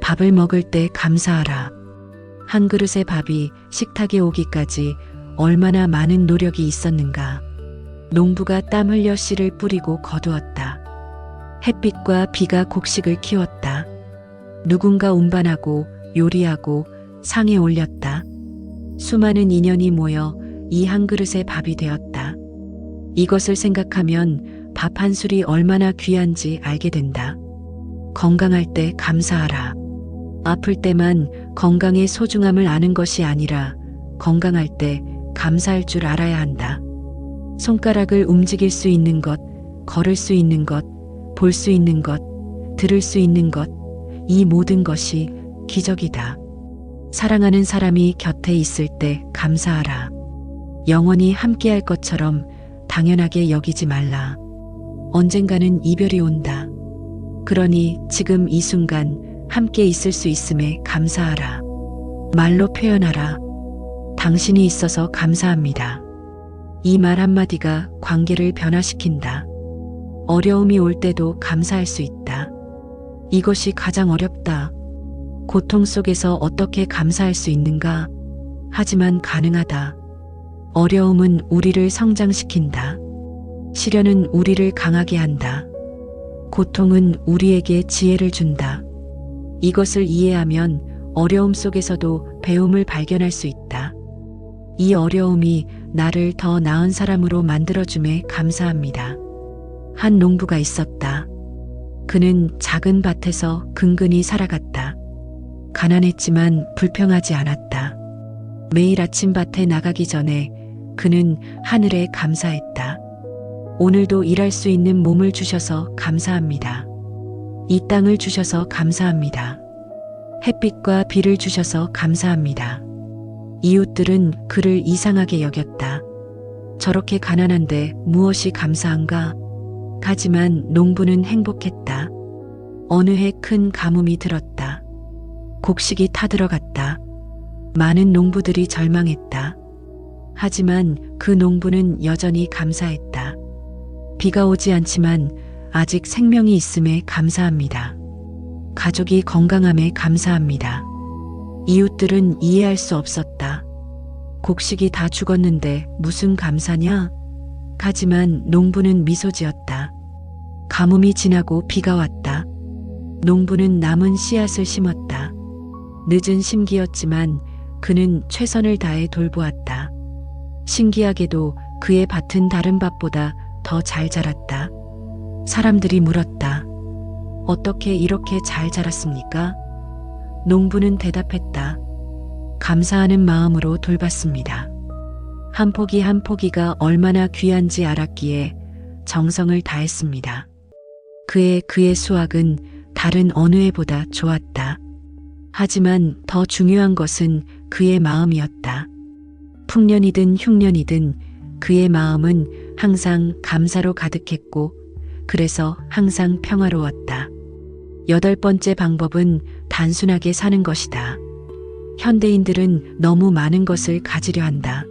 밥을 먹을 때 감사하라. 한 그릇의 밥이 식탁에 오기까지 얼마나 많은 노력이 있었는가. 농부가 땀 흘려 씨를 뿌리고 거두었다. 햇빛과 비가 곡식을 키웠다. 누군가 운반하고 요리하고 상에 올렸다. 수많은 인연이 모여 이 한 그릇의 밥이 되었다. 이것을 생각하면 밥 한 술이 얼마나 귀한지 알게 된다. 건강할 때 감사하라. 아플 때만 건강의 소중함을 아는 것이 아니라 건강할 때 감사할 줄 알아야 한다. 손가락을 움직일 수 있는 것, 걸을 수 있는 것, 볼 수 있는 것, 들을 수 있는 것, 이 모든 것이 기적이다. 사랑하는 사람이 곁에 있을 때 감사하라. 영원히 함께할 것처럼 당연하게 여기지 말라. 언젠가는 이별이 온다. 그러니 지금 이 순간 함께 있을 수 있음에 감사하라. 말로 표현하라. 당신이 있어서 감사합니다. 이 말 한마디가 관계를 변화시킨다. 어려움이 올 때도 감사할 수 있다. 이것이 가장 어렵다. 고통 속에서 어떻게 감사할 수 있는가? 하지만 가능하다. 어려움은 우리를 성장시킨다. 시련은 우리를 강하게 한다. 고통은 우리에게 지혜를 준다. 이것을 이해하면 어려움 속에서도 배움을 발견할 수 있다. 이 어려움이 나를 더 나은 사람으로 만들어줌에 감사합니다. 한 농부가 있었다. 그는 작은 밭에서 근근히 살아갔다. 가난했지만 불평하지 않았다. 매일 아침 밭에 나가기 전에 그는 하늘에 감사했다. 오늘도 일할 수 있는 몸을 주셔서 감사합니다. 이 땅을 주셔서 감사합니다. 햇빛과 비를 주셔서 감사합니다. 이웃들은 그를 이상하게 여겼다. 저렇게 가난한데 무엇이 감사한가? 하지만 농부는 행복했다. 어느 해 큰 가뭄이 들었다. 곡식이 타들어갔다. 많은 농부들이 절망했다. 하지만 그 농부는 여전히 감사했다. 비가 오지 않지만 아직 생명이 있음에 감사합니다. 가족이 건강함에 감사합니다. 이웃들은 이해할 수 없었다. 곡식이 다 죽었는데 무슨 감사냐? 하지만 농부는 미소 지었다. 가뭄이 지나고 비가 왔다. 농부는 남은 씨앗을 심었다. 늦은 심기였지만 그는 최선을 다해 돌보았다. 신기하게도 그의 밭은 다른 밭보다 더 잘 자랐다. 사람들이 물었다. 어떻게 이렇게 잘 자랐습니까? 농부는 대답했다. 감사하는 마음으로 돌봤습니다. 한 포기 한 포기가 얼마나 귀한지 알았기에 정성을 다했습니다. 그의 수확은 다른 어느 해보다 좋았다. 하지만 더 중요한 것은 그의 마음이었다. 풍년이든 흉년이든 그의 마음은 항상 감사로 가득했고 그래서 항상 평화로웠다. 8번째 방법은 단순하게 사는 것이다. 현대인들은 너무 많은 것을 가지려 한다.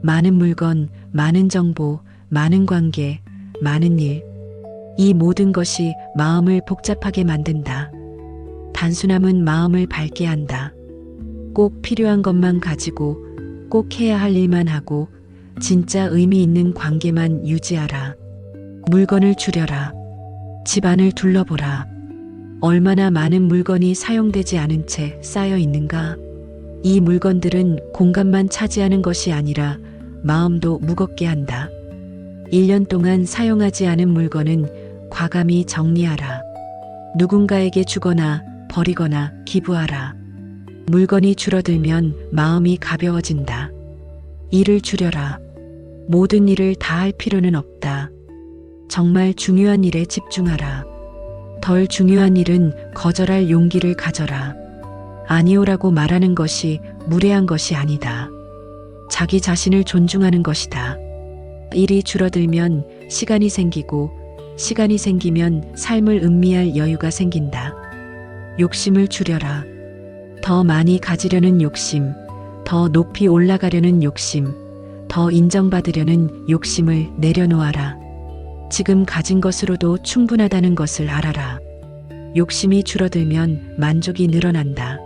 많은 물건, 많은 정보, 많은 관계, 많은 일. 이 모든 것이 마음을 복잡하게 만든다. 단순함은 마음을 밝게 한다. 꼭 필요한 것만 가지고 꼭 해야 할 일만 하고 진짜 의미 있는 관계만 유지하라. 물건을 줄여라. 집안을 둘러보라. 얼마나 많은 물건이 사용되지 않은 채 쌓여 있는가? 이 물건들은 공간만 차지하는 것이 아니라 마음도 무겁게 한다. 1년 동안 사용하지 않은 물건은 과감히 정리하라. 누군가에게 주거나 버리거나 기부하라. 물건이 줄어들면 마음이 가벼워진다. 일을 줄여라. 모든 일을 다 할 필요는 없다. 정말 중요한 일에 집중하라. 덜 중요한 일은 거절할 용기를 가져라. 아니오라고 말하는 것이 무례한 것이 아니다. 자기 자신을 존중하는 것이다. 일이 줄어들면 시간이 생기고 시간이 생기면 삶을 음미할 여유가 생긴다. 욕심을 줄여라. 더 많이 가지려는 욕심, 더 높이 올라가려는 욕심, 더 인정받으려는 욕심을 내려놓아라. 지금 가진 것으로도 충분하다는 것을 알아라. 욕심이 줄어들면 만족이 늘어난다.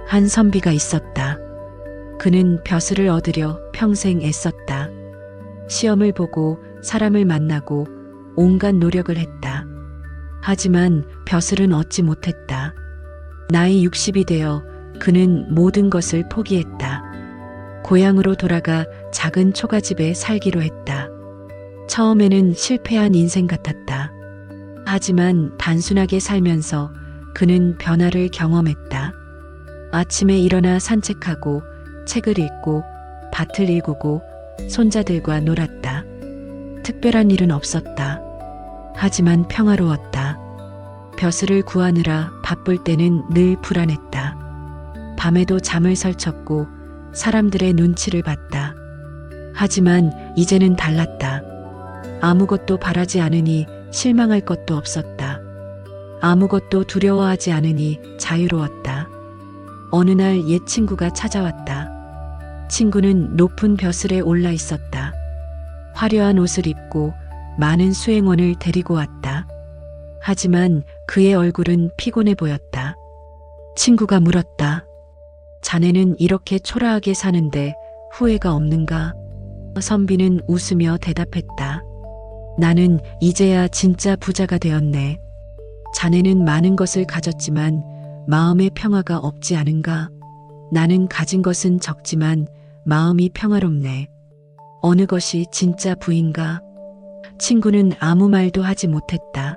한 선비가 있었다. 그는 벼슬을 얻으려 평생 애썼다. 시험을 보고 사람을 만나고 온갖 노력을 했다. 하지만 벼슬은 얻지 못했다. 나이 60이 되어 그는 모든 것을 포기했다. 고향으로 돌아가 작은 초가집에 살기로 했다. 처음에는 실패한 인생 같았다. 하지만 단순하게 살면서 그는 변화를 경험했다. 아침에 일어나 산책하고 책을 읽고 밭을 일구고 손자들과 놀았다. 특별한 일은 없었다. 하지만 평화로웠다. 벼슬을 구하느라 바쁠 때는 늘 불안했다. 밤에도 잠을 설쳤고 사람들의 눈치를 봤다. 하지만 이제는 달랐다. 아무것도 바라지 않으니 실망할 것도 없었다. 아무것도 두려워하지 않으니 자유로웠다. 어느 날 옛 친구가 찾아왔다. 친구는 높은 벼슬에 올라 있었다. 화려한 옷을 입고 많은 수행원을 데리고 왔다. 하지만 그의 얼굴은 피곤해 보였다. 친구가 물었다. 자네는 이렇게 초라하게 사는데 후회가 없는가? 선비는 웃으며 대답했다. 나는 이제야 진짜 부자가 되었네. 자네는 많은 것을 가졌지만 마음의 평화가 없지 않은가? 나는 가진 것은 적지만 마음이 평화롭네. 어느 것이 진짜 부인가? 친구는 아무 말도 하지 못했다.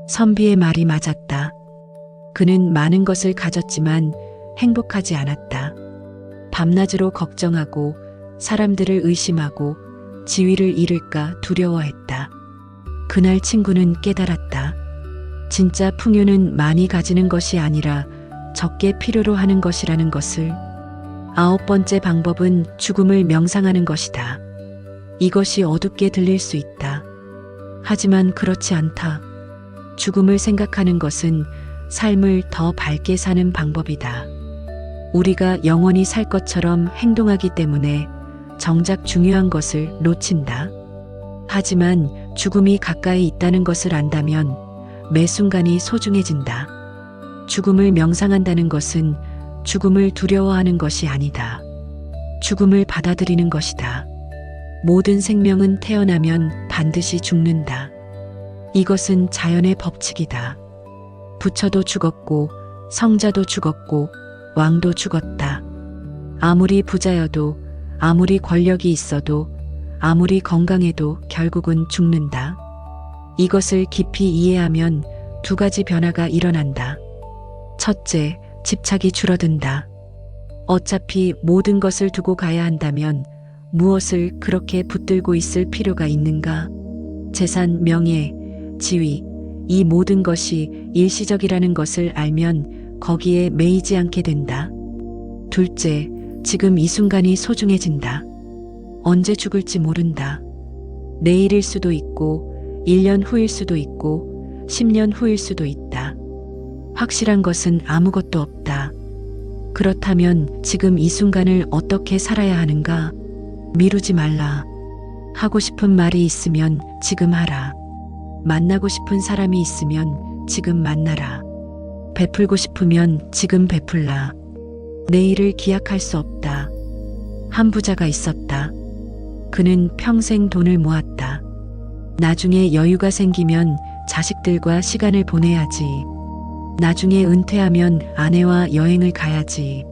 선비의 말이 맞았다. 그는 많은 것을 가졌지만 행복하지 않았다. 밤낮으로 걱정하고 사람들을 의심하고 지위를 잃을까 두려워했다. 그날 친구는 깨달았다. 진짜 풍요는 많이 가지는 것이 아니라 적게 필요로 하는 것이라는 것을. 9번째 방법은 죽음을 명상하는 것이다. 이것이 어둡게 들릴 수 있다. 하지만 그렇지 않다. 죽음을 생각하는 것은 삶을 더 밝게 사는 방법이다. 우리가 영원히 살 것처럼 행동하기 때문에 정작 중요한 것을 놓친다. 하지만 죽음이 가까이 있다는 것을 안다면 매 순간이 소중해진다. 죽음을 명상한다는 것은 죽음을 두려워하는 것이 아니다. 죽음을 받아들이는 것이다. 모든 생명은 태어나면 반드시 죽는다. 이것은 자연의 법칙이다. 부처도 죽었고 성자도 죽었고 왕도 죽었다. 아무리 부자여도 아무리 권력이 있어도 아무리 건강해도 결국은 죽는다. 이것을 깊이 이해하면 두 가지 변화가 일어난다. 첫째, 집착이 줄어든다. 어차피 모든 것을 두고 가야 한다면 무엇을 그렇게 붙들고 있을 필요가 있는가? 재산, 명예, 지위, 이 모든 것이 일시적이라는 것을 알면 거기에 매이지 않게 된다. 둘째, 지금 이 순간이 소중해진다. 언제 죽을지 모른다. 내일일 수도 있고 1년 후일 수도 있고 10년 후일 수도 있다. 확실한 것은 아무것도 없다. 그렇다면 지금 이 순간을 어떻게 살아야 하는가? 미루지 말라. 하고 싶은 말이 있으면 지금 하라. 만나고 싶은 사람이 있으면 지금 만나라. 베풀고 싶으면 지금 베풀라. 내일을 기약할 수 없다. 한 부자가 있었다. 그는 평생 돈을 모았다. 나중에 여유가 생기면 자식들과 시간을 보내야지. 나중에 은퇴하면 아내와 여행을 가야지.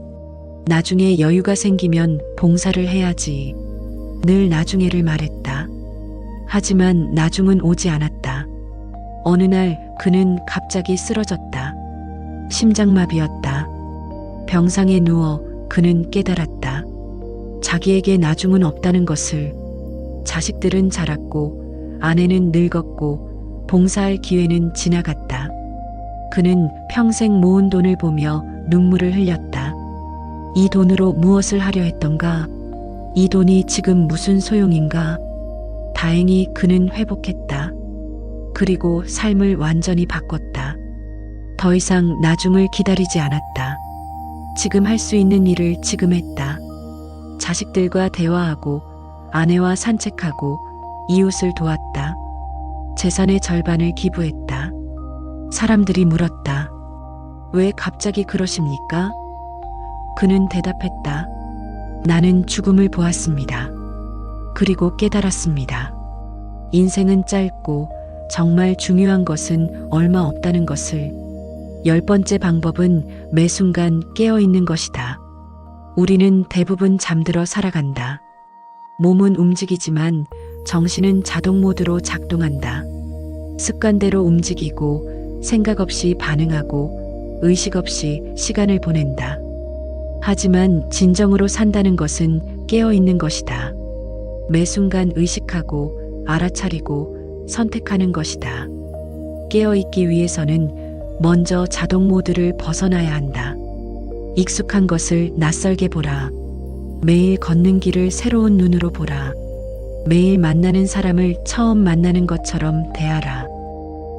나중에 여유가 생기면 봉사를 해야지. 늘 나중에를 말했다. 하지만 나중은 오지 않았다. 어느 날 그는 갑자기 쓰러졌다. 심장마비였다. 병상에 누워 그는 깨달았다. 자기에게 나중은 없다는 것을. 자식들은 자랐고 아내는 늙었고 봉사할 기회는 지나갔다. 그는 평생 모은 돈을 보며 눈물을 흘렸다. 이 돈으로 무엇을 하려 했던가? 이 돈이 지금 무슨 소용인가? 다행히 그는 회복했다. 그리고 삶을 완전히 바꿨다. 더 이상 나중을 기다리지 않았다. 지금 할 수 있는 일을 지금 했다. 자식들과 대화하고 아내와 산책하고 이웃을 도왔다. 재산의 절반을 기부했다. 사람들이 물었다. 왜 갑자기 그러십니까? 그는 대답했다. 나는 죽음을 보았습니다. 그리고 깨달았습니다. 인생은 짧고 정말 중요한 것은 얼마 없다는 것을. 10번째 방법은 매 순간 깨어있는 것이다. 우리는 대부분 잠들어 살아간다. 몸은 움직이지만 정신은 자동 모드로 작동한다. 습관대로 움직이고 생각 없이 반응하고 의식 없이 시간을 보낸다. 하지만 진정으로 산다는 것은 깨어있는 것이다. 매 순간 의식하고 알아차리고 선택하는 것이다. 깨어있기 위해서는 먼저 자동 모드를 벗어나야 한다. 익숙한 것을 낯설게 보라. 매일 걷는 길을 새로운 눈으로 보라. 매일 만나는 사람을 처음 만나는 것처럼 대하라.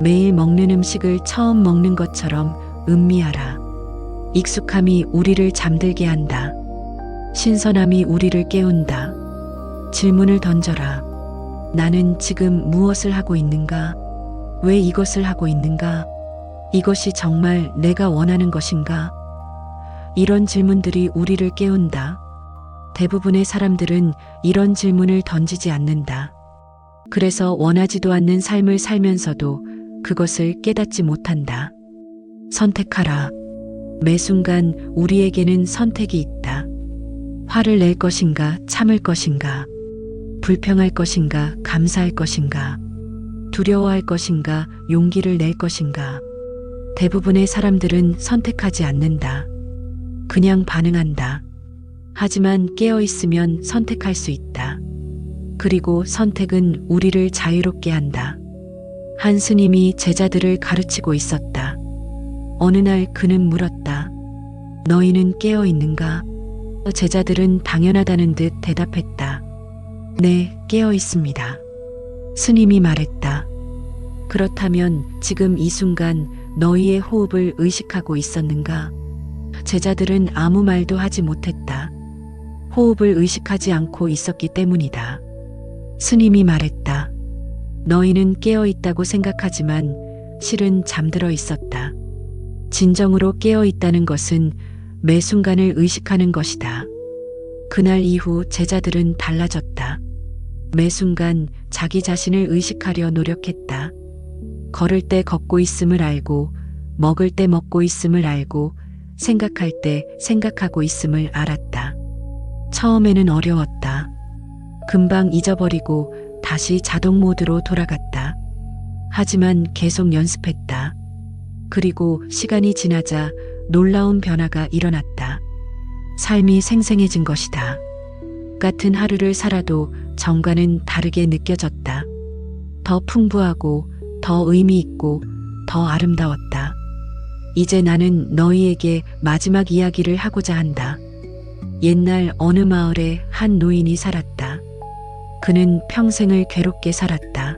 매일 먹는 음식을 처음 먹는 것처럼 음미하라. 익숙함이 우리를 잠들게 한다. 신선함이 우리를 깨운다. 질문을 던져라. 나는 지금 무엇을 하고 있는가? 왜 이것을 하고 있는가? 이것이 정말 내가 원하는 것인가? 이런 질문들이 우리를 깨운다. 대부분의 사람들은 이런 질문을 던지지 않는다. 그래서 원하지도 않는 삶을 살면서도 그것을 깨닫지 못한다. 선택하라. 매 순간 우리에게는 선택이 있다. 화를 낼 것인가, 참을 것인가, 불평할 것인가, 감사할 것인가. 두려워할 것인가, 용기를 낼 것인가. 대부분의 사람들은 선택하지 않는다. 그냥 반응한다. 하지만 깨어있으면 선택할 수 있다. 그리고 선택은 우리를 자유롭게 한다. 한 스님이 제자들을 가르치고 있었다. 어느 날 그는 물었다. 너희는 깨어 있는가? 제자들은 당연하다는 듯 대답했다. 네, 깨어 있습니다. 스님이 말했다. 그렇다면 지금 이 순간 너희의 호흡을 의식하고 있었는가? 제자들은 아무 말도 하지 못했다. 호흡을 의식하지 않고 있었기 때문이다. 스님이 말했다. 너희는 깨어 있다고 생각하지만 실은 잠들어 있었다. 진정으로 깨어 있다는 것은 매 순간을 의식하는 것이다. 그날 이후 제자들은 달라졌다. 매 순간 자기 자신을 의식하려 노력했다. 걸을 때 걷고 있음을 알고, 먹을 때 먹고 있음을 알고, 생각할 때 생각하고 있음을 알았다. 처음에는 어려웠다. 금방 잊어버리고 다시 자동 모드로 돌아갔다. 하지만 계속 연습했다. 그리고 시간이 지나자 놀라운 변화가 일어났다. 삶이 생생해진 것이다. 같은 하루를 살아도 전과는 다르게 느껴졌다. 더 풍부하고 더 의미 있고 더 아름다웠다. 이제 나는 너희에게 마지막 이야기를 하고자 한다. 옛날 어느 마을에 한 노인이 살았다. 그는 평생을 괴롭게 살았다.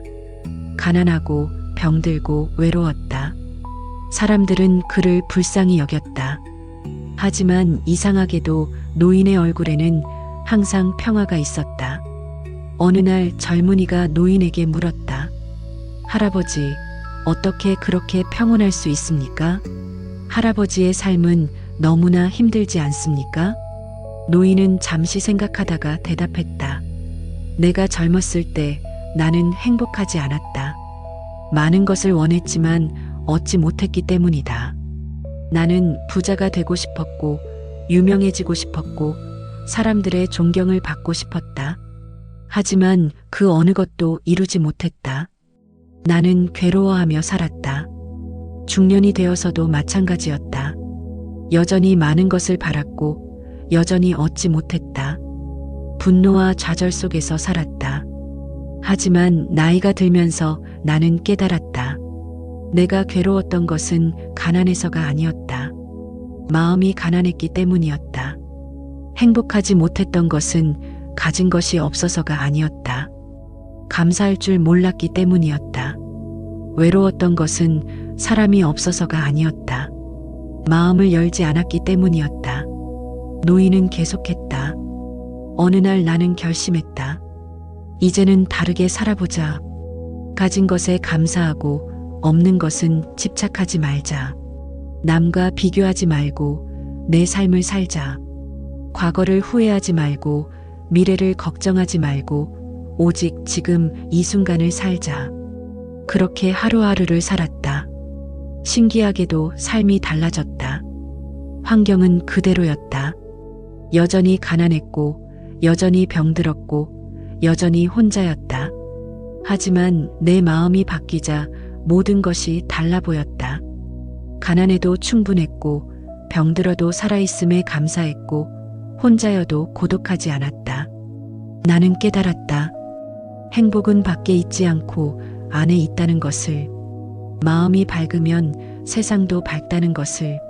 가난하고 병들고 외로웠다. 사람들은 그를 불쌍히 여겼다. 하지만 이상하게도 노인의 얼굴에는 항상 평화가 있었다. 어느 날 젊은이가 노인에게 물었다. 할아버지, 어떻게 그렇게 평온할 수 있습니까? 할아버지의 삶은 너무나 힘들지 않습니까? 노인은 잠시 생각하다가 대답했다. 내가 젊었을 때 나는 행복하지 않았다. 많은 것을 원했지만 얻지 못했기 때문이다. 나는 부자가 되고 싶었고, 유명해지고 싶었고, 사람들의 존경을 받고 싶었다. 하지만 그 어느 것도 이루지 못했다. 나는 괴로워하며 살았다. 중년이 되어서도 마찬가지였다. 여전히 많은 것을 바랐고, 여전히 얻지 못했다. 분노와 좌절 속에서 살았다. 하지만 나이가 들면서 나는 깨달았다. 내가 괴로웠던 것은 가난해서가 아니었다. 마음이 가난했기 때문이었다. 행복하지 못했던 것은 가진 것이 없어서가 아니었다. 감사할 줄 몰랐기 때문이었다. 외로웠던 것은 사람이 없어서가 아니었다. 마음을 열지 않았기 때문이었다. 노인은 계속했다. 어느 날 나는 결심했다. 이제는 다르게 살아보자. 가진 것에 감사하고 없는 것은 집착하지 말자. 남과 비교하지 말고 내 삶을 살자. 과거를 후회하지 말고 미래를 걱정하지 말고 오직 지금 이 순간을 살자. 그렇게 하루하루를 살았다. 신기하게도 삶이 달라졌다. 환경은 그대로였다. 여전히 가난했고, 여전히 병들었고, 여전히 혼자였다. 하지만 내 마음이 바뀌자 모든 것이 달라 보였다. 가난해도 충분했고, 병들어도 살아있음에 감사했고, 혼자여도 고독하지 않았다. 나는 깨달았다. 행복은 밖에 있지 않고 안에 있다는 것을. 마음이 밝으면 세상도 밝다는 것을.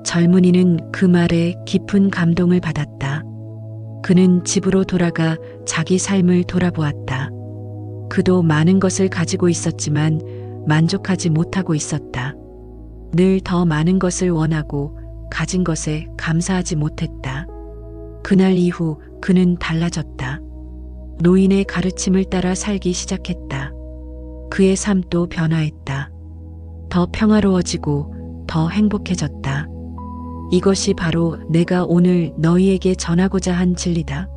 젊은이는 그 말에 깊은 감동을 받았다. 그는 집으로 돌아가 자기 삶을 돌아보았다. 그도 많은 것을 가지고 있었지만 만족하지 못하고 있었다. 늘 더 많은 것을 원하고 가진 것에 감사하지 못했다. 그날 이후 그는 달라졌다. 노인의 가르침을 따라 살기 시작했다. 그의 삶도 변화했다. 더 평화로워지고 더 행복해졌다. 이것이 바로 내가 오늘 너희에게 전하고자 한 진리다.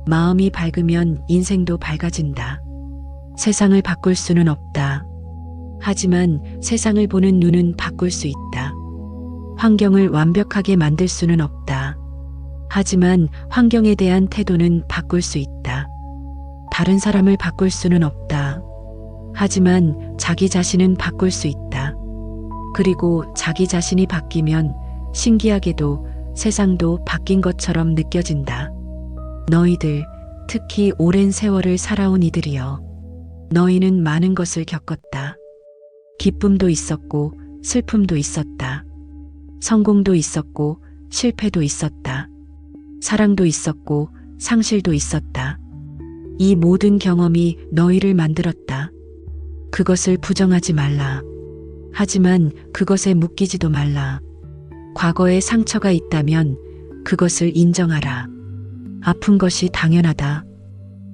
마음이 밝으면 인생도 밝아진다. 세상을 바꿀 수는 없다. 하지만 세상을 보는 눈은 바꿀 수 있다. 환경을 완벽하게 만들 수는 없다. 하지만 환경에 대한 태도는 바꿀 수 있다. 다른 사람을 바꿀 수는 없다. 하지만 자기 자신은 바꿀 수 있다. 그리고 자기 자신이 바뀌면 신기하게도 세상도 바뀐 것처럼 느껴진다. 너희들, 특히 오랜 세월을 살아온 이들이여. 너희는 많은 것을 겪었다. 기쁨도 있었고 슬픔도 있었다. 성공도 있었고 실패도 있었다. 사랑도 있었고 상실도 있었다. 이 모든 경험이 너희를 만들었다. 그것을 부정하지 말라. 하지만 그것에 묶이지도 말라. 과거에 상처가 있다면 그것을 인정하라. 아픈 것이 당연하다.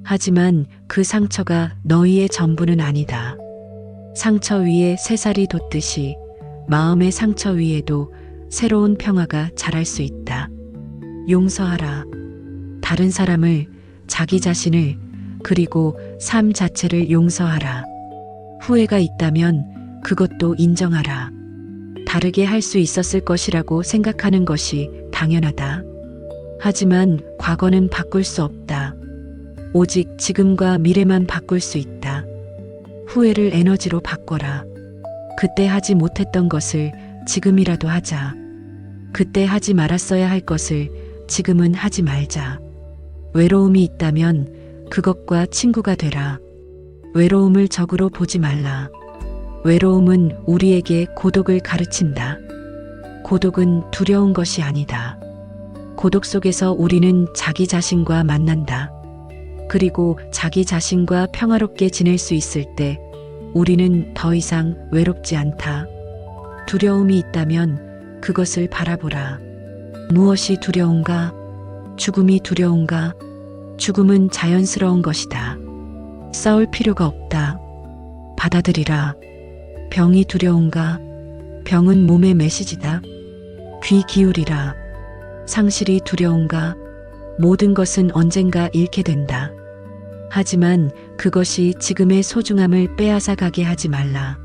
하지만 그 상처가 너희의 전부는 아니다. 상처 위에 새살이 돋듯이 마음의 상처 위에도 새로운 평화가 자랄 수 있다. 용서하라. 다른 사람을, 자기 자신을, 그리고 삶 자체를 용서하라. 후회가 있다면 그것도 인정하라. 다르게 할 수 있었을 것이라고 생각하는 것이 당연하다. 하지만 과거는 바꿀 수 없다. 오직 지금과 미래만 바꿀 수 있다. 후회를 에너지로 바꿔라. 그때 하지 못했던 것을 지금이라도 하자. 그때 하지 말았어야 할 것을 지금은 하지 말자. 외로움이 있다면 그것과 친구가 되라. 외로움을 적으로 보지 말라. 외로움은 우리에게 고독을 가르친다. 고독은 두려운 것이 아니다. 고독 속에서 우리는 자기 자신과 만난다. 그리고 자기 자신과 평화롭게 지낼 수 있을 때 우리는 더 이상 외롭지 않다. 두려움이 있다면 그것을 바라보라. 무엇이 두려운가? 죽음이 두려운가? 죽음은 자연스러운 것이다. 싸울 필요가 없다. 받아들이라. 병이 두려운가? 병은 몸의 메시지다. 귀 기울이라. 상실이 두려운가? 모든 것은 언젠가 잃게 된다. 하지만 그것이 지금의 소중함을 빼앗아 가게 하지 말라.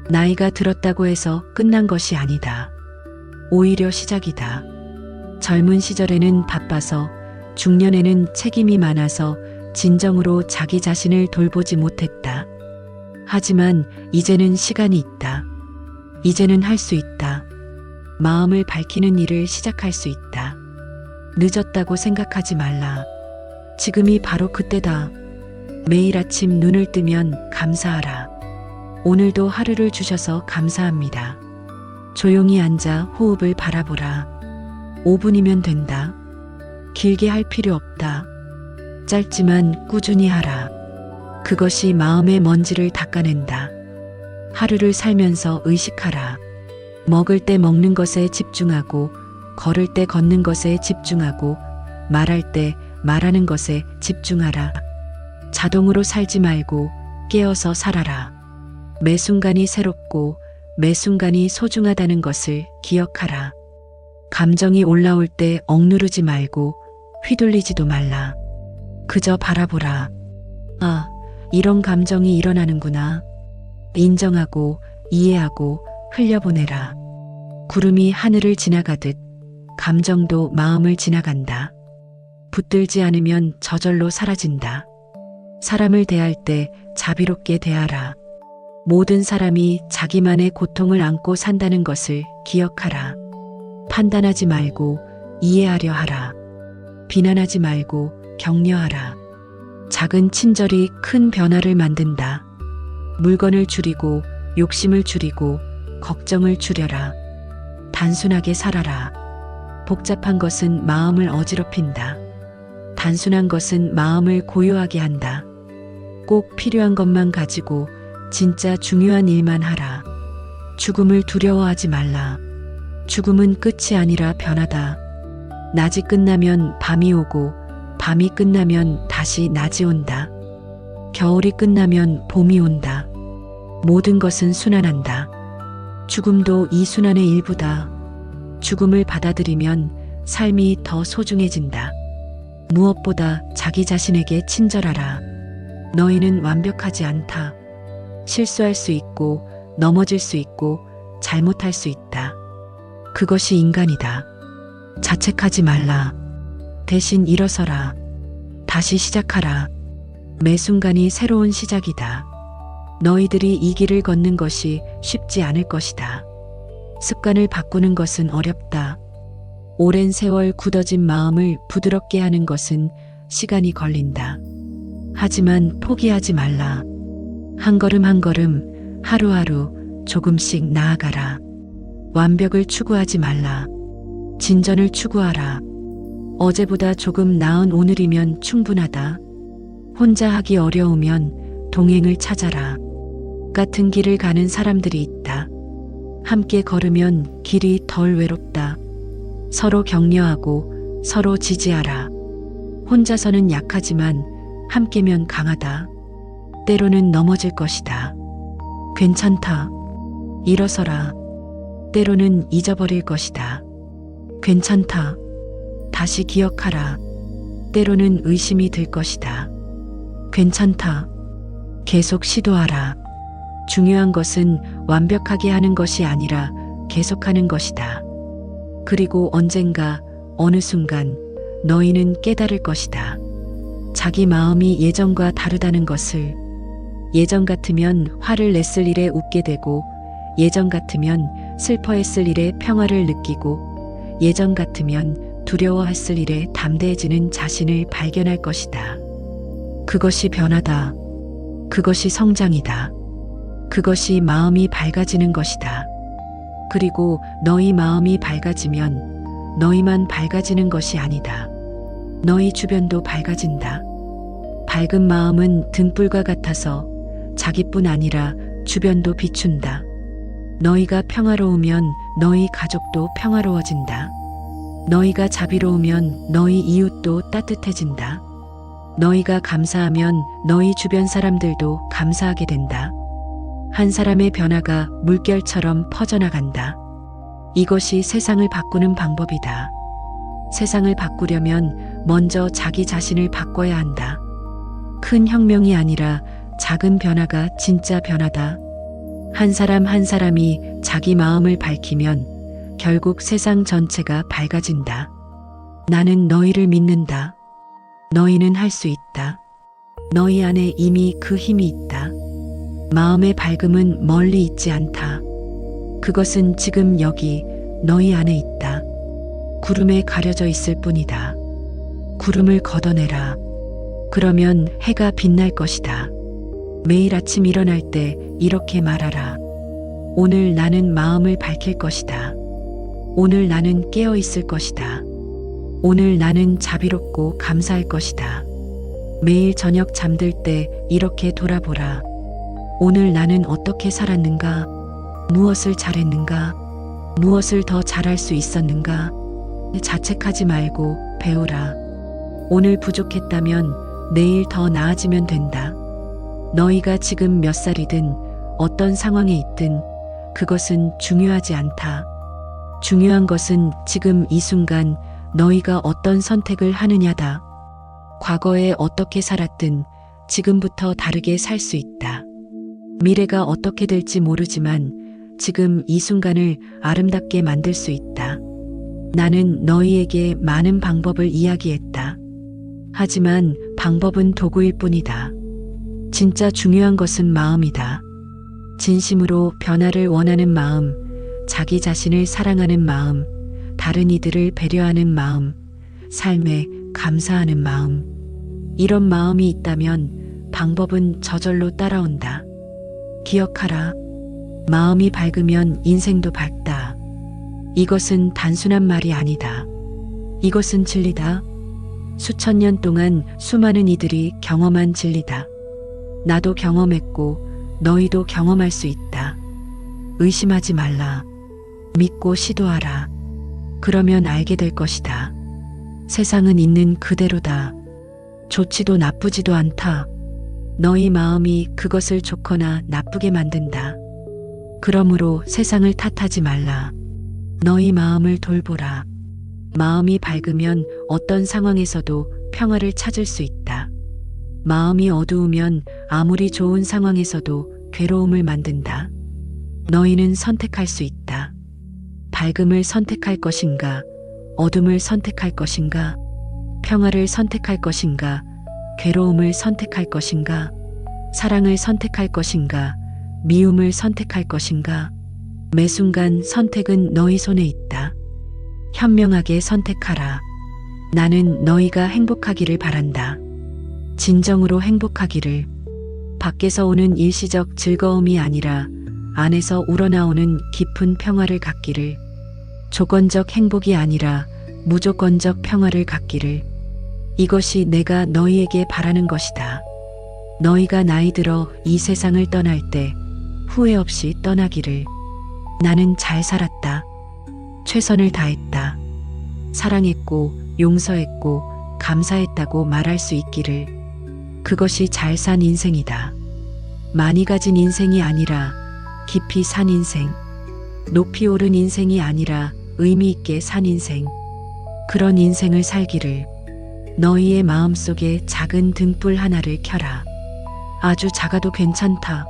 나이가 들었다고 해서 끝난 것이 아니다. 오히려 시작이다. 젊은 시절에는 바빠서, 중년에는 책임이 많아서 진정으로 자기 자신을 돌보지 못했다. 하지만 이제는 시간이 있다. 이제는 할 수 있다. 마음을 밝히는 일을 시작할 수 있다. 늦었다고 생각하지 말라. 지금이 바로 그때다. 매일 아침 눈을 뜨면 감사하라. 오늘도 하루를 주셔서 감사합니다. 조용히 앉아 호흡을 바라보라. 5분이면 된다. 길게 할 필요 없다. 짧지만 꾸준히 하라. 그것이 마음의 먼지를 닦아낸다. 하루를 살면서 의식하라. 먹을 때 먹는 것에 집중하고, 걸을 때 걷는 것에 집중하고, 말할 때 말하는 것에 집중하라. 자동으로 살지 말고 깨어서 살아라. 매 순간이 새롭고 매 순간이 소중하다는 것을 기억하라. 감정이 올라올 때 억누르지 말고 휘둘리지도 말라. 그저 바라보라. 아, 이런 감정이 일어나는구나. 인정하고 이해하고 흘려보내라. 구름이 하늘을 지나가듯 감정도 마음을 지나간다. 붙들지 않으면 저절로 사라진다. 사람을 대할 때 자비롭게 대하라. 모든 사람이 자기만의 고통을 안고 산다는 것을 기억하라. 판단하지 말고 이해하려 하라. 비난하지 말고 격려하라. 작은 친절이 큰 변화를 만든다. 물건을 줄이고 욕심을 줄이고 걱정을 줄여라. 단순하게 살아라. 복잡한 것은 마음을 어지럽힌다. 단순한 것은 마음을 고요하게 한다. 꼭 필요한 것만 가지고 진짜 중요한 일만 하라. 죽음을 두려워하지 말라. 죽음은 끝이 아니라 변화다. 낮이 끝나면 밤이 오고, 밤이 끝나면 다시 낮이 온다. 겨울이 끝나면 봄이 온다. 모든 것은 순환한다. 죽음도 이 순환의 일부다. 죽음을 받아들이면 삶이 더 소중해진다. 무엇보다 자기 자신에게 친절하라. 너희는 완벽하지 않다. 실수할 수 있고, 넘어질 수 있고, 잘못할 수 있다. 그것이 인간이다. 자책하지 말라. 대신 일어서라. 다시 시작하라. 매 순간이 새로운 시작이다. 너희들이 이 길을 걷는 것이 쉽지 않을 것이다. 습관을 바꾸는 것은 어렵다. 오랜 세월 굳어진 마음을 부드럽게 하는 것은 시간이 걸린다. 하지만 포기하지 말라. 한 걸음 한 걸음, 하루하루 조금씩 나아가라. 완벽을 추구하지 말라. 진전을 추구하라. 어제보다 조금 나은 오늘이면 충분하다. 혼자 하기 어려우면 동행을 찾아라. 같은 길을 가는 사람들이 있다. 함께 걸으면 길이 덜 외롭다. 서로 격려하고 서로 지지하라. 혼자서는 약하지만 함께면 강하다. 때로는 넘어질 것이다. 괜찮다. 일어서라. 때로는 잊어버릴 것이다. 괜찮다. 다시 기억하라. 때로는 의심이 들 것이다. 괜찮다. 계속 시도하라. 중요한 것은 완벽하게 하는 것이 아니라 계속하는 것이다. 그리고 언젠가 어느 순간 너희는 깨달을 것이다. 자기 마음이 예전과 다르다는 것을. 예전 같으면 화를 냈을 일에 웃게 되고, 예전 같으면 슬퍼했을 일에 평화를 느끼고, 예전 같으면 두려워했을 일에 담대해지는 자신을 발견할 것이다. 그것이 변화다. 그것이 성장이다. 그것이 마음이 밝아지는 것이다. 그리고 너희 마음이 밝아지면 너희만 밝아지는 것이 아니다. 너희 주변도 밝아진다. 밝은 마음은 등불과 같아서 자기뿐 아니라 주변도 비춘다. 너희가 평화로우면 너희 가족도 평화로워진다. 너희가 자비로우면 너희 이웃도 따뜻해진다. 너희가 감사하면 너희 주변 사람들도 감사하게 된다. 한 사람의 변화가 물결처럼 퍼져나간다. 이것이 세상을 바꾸는 방법이다. 세상을 바꾸려면 먼저 자기 자신을 바꿔야 한다. 큰 혁명이 아니라 작은 변화가 진짜 변화다. 한 사람 한 사람이 자기 마음을 밝히면 결국 세상 전체가 밝아진다. 나는 너희를 믿는다. 너희는 할 수 있다. 너희 안에 이미 그 힘이 있다. 마음의 밝음은 멀리 있지 않다. 그것은 지금 여기 너희 안에 있다. 구름에 가려져 있을 뿐이다. 구름을 걷어내라. 그러면 해가 빛날 것이다. 매일 아침 일어날 때 이렇게 말하라. 오늘 나는 마음을 밝힐 것이다. 오늘 나는 깨어 있을 것이다. 오늘 나는 자비롭고 감사할 것이다. 매일 저녁 잠들 때 이렇게 돌아보라. 오늘 나는 어떻게 살았는가? 무엇을 잘했는가? 무엇을 더 잘할 수 있었는가? 자책하지 말고 배우라. 오늘 부족했다면 내일 더 나아지면 된다. 너희가 지금 몇 살이든 어떤 상황에 있든 그것은 중요하지 않다. 중요한 것은 지금 이 순간 너희가 어떤 선택을 하느냐다. 과거에 어떻게 살았든 지금부터 다르게 살 수 있다. 미래가 어떻게 될지 모르지만 지금 이 순간을 아름답게 만들 수 있다. 나는 너희에게 많은 방법을 이야기했다. 하지만 방법은 도구일 뿐이다. 진짜 중요한 것은 마음이다. 진심으로 변화를 원하는 마음, 자기 자신을 사랑하는 마음, 다른 이들을 배려하는 마음, 삶에 감사하는 마음. 이런 마음이 있다면 방법은 저절로 따라온다. 기억하라. 마음이 밝으면 인생도 밝다. 이것은 단순한 말이 아니다. 이것은 진리다. 수천 년 동안 수많은 이들이 경험한 진리다. 나도 경험했고 너희도 경험할 수 있다. 의심하지 말라. 믿고 시도하라. 그러면 알게 될 것이다. 세상은 있는 그대로다. 좋지도 나쁘지도 않다. 너희 마음이 그것을 좋거나 나쁘게 만든다. 그러므로 세상을 탓하지 말라. 너희 마음을 돌보라. 마음이 밝으면 어떤 상황에서도 평화를 찾을 수 있다. 마음이 어두우면 아무리 좋은 상황에서도 괴로움을 만든다. 너희는 선택할 수 있다. 밝음을 선택할 것인가? 어둠을 선택할 것인가? 평화를 선택할 것인가? 괴로움을 선택할 것인가? 사랑을 선택할 것인가? 미움을 선택할 것인가? 매 순간 선택은 너희 손에 있다. 현명하게 선택하라. 나는 너희가 행복하기를 바란다. 진정으로 행복하기를. 밖에서 오는 일시적 즐거움이 아니라 안에서 우러나오는 깊은 평화를 갖기를. 조건적 행복이 아니라 무조건적 평화를 갖기를. 이것이 내가 너희에게 바라는 것이다. 너희가 나이 들어 이 세상을 떠날 때 후회 없이 떠나기를. 나는 잘 살았다. 최선을 다했다. 사랑했고 용서했고 감사했다고 말할 수 있기를. 그것이 잘 산 인생이다. 많이 가진 인생이 아니라 깊이 산 인생. 높이 오른 인생이 아니라 의미 있게 산 인생. 그런 인생을 살기를. 너희의 마음속에 작은 등불 하나를 켜라. 아주 작아도 괜찮다.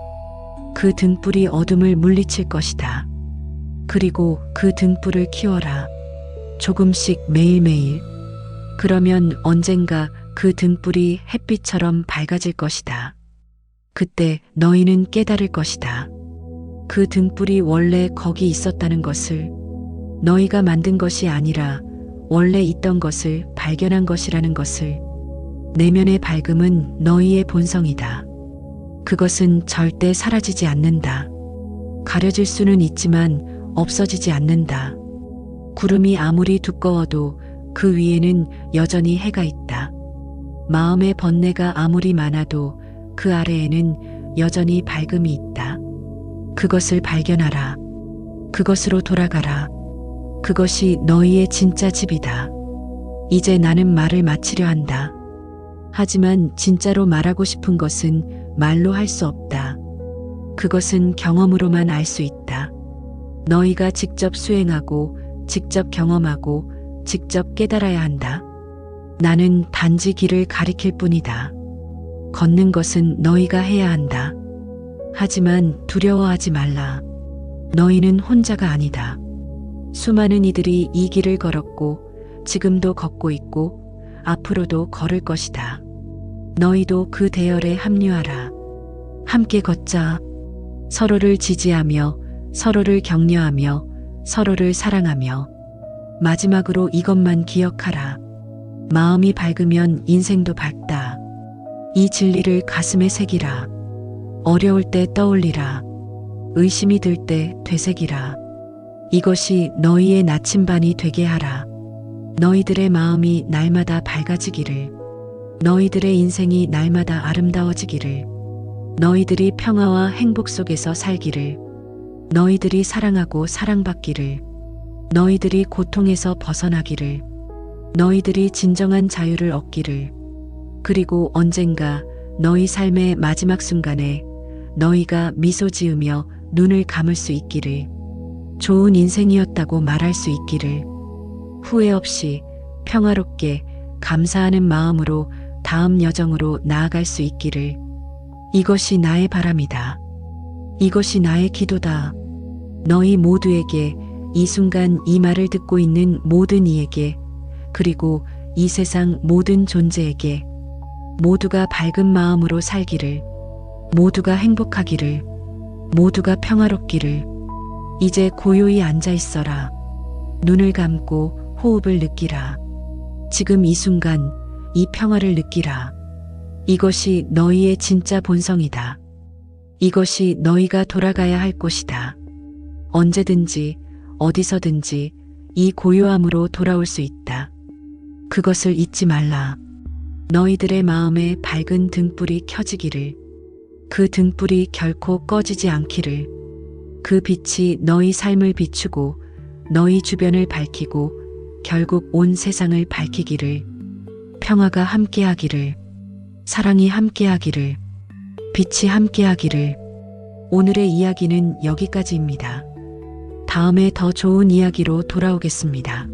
그 등불이 어둠을 물리칠 것이다. 그리고 그 등불을 키워라. 조금씩 매일매일. 그러면 언젠가 그 등불이 햇빛처럼 밝아질 것이다. 그때 너희는 깨달을 것이다. 그 등불이 원래 거기 있었다는 것을. 너희가 만든 것이 아니라 원래 있던 것을 발견한 것이라는 것을. 내면의 밝음은 너희의 본성이다. 그것은 절대 사라지지 않는다. 가려질 수는 있지만 없어지지 않는다. 구름이 아무리 두꺼워도 그 위에는 여전히 해가 있다. 마음의 번뇌가 아무리 많아도 그 아래에는 여전히 밝음이 있다. 그것을 발견하라. 그것으로 돌아가라. 그것이 너희의 진짜 집이다. 이제 나는 말을 마치려 한다. 하지만 진짜로 말하고 싶은 것은 말로 할 수 없다. 그것은 경험으로만 알 수 있다. 너희가 직접 수행하고 직접 경험하고 직접 깨달아야 한다. 나는 단지 길을 가리킬 뿐이다. 걷는 것은 너희가 해야 한다. 하지만 두려워하지 말라. 너희는 혼자가 아니다. 수많은 이들이 이 길을 걸었고 지금도 걷고 있고 앞으로도 걸을 것이다. 너희도 그 대열에 합류하라. 함께 걷자. 서로를 지지하며 서로를 격려하며 서로를 사랑하며. 마지막으로 이것만 기억하라. 마음이 밝으면 인생도 밝다. 이 진리를 가슴에 새기라. 어려울 때 떠올리라. 의심이 들 때 되새기라. 이것이 너희의 나침반이 되게 하라. 너희들의 마음이 날마다 밝아지기를. 너희들의 인생이 날마다 아름다워지기를. 너희들이 평화와 행복 속에서 살기를. 너희들이 사랑하고 사랑받기를. 너희들이 고통에서 벗어나기를. 너희들이 진정한 자유를 얻기를. 그리고 언젠가 너희 삶의 마지막 순간에 너희가 미소 지으며 눈을 감을 수 있기를. 좋은 인생이었다고 말할 수 있기를. 후회 없이 평화롭게 감사하는 마음으로 다음 여정으로 나아갈 수 있기를. 이것이 나의 바람이다. 이것이 나의 기도다. 너희 모두에게, 이 순간 이 말을 듣고 있는 모든 이에게, 그리고 이 세상 모든 존재에게, 모두가 밝은 마음으로 살기를, 모두가 행복하기를, 모두가 평화롭기를. 이제 고요히 앉아 있어라. 눈을 감고 호흡을 느끼라. 지금 이 순간 이 평화를 느끼라. 이것이 너희의 진짜 본성이다. 이것이 너희가 돌아가야 할 곳이다. 언제든지 어디서든지 이 고요함으로 돌아올 수 있다. 그것을 잊지 말라. 너희들의 마음에 밝은 등불이 켜지기를. 그 등불이 결코 꺼지지 않기를. 그 빛이 너희 삶을 비추고 너희 주변을 밝히고 결국 온 세상을 밝히기를. 평화가 함께하기를. 사랑이 함께하기를. 빛이 함께하기를. 오늘의 이야기는 여기까지입니다. 다음에 더 좋은 이야기로 돌아오겠습니다.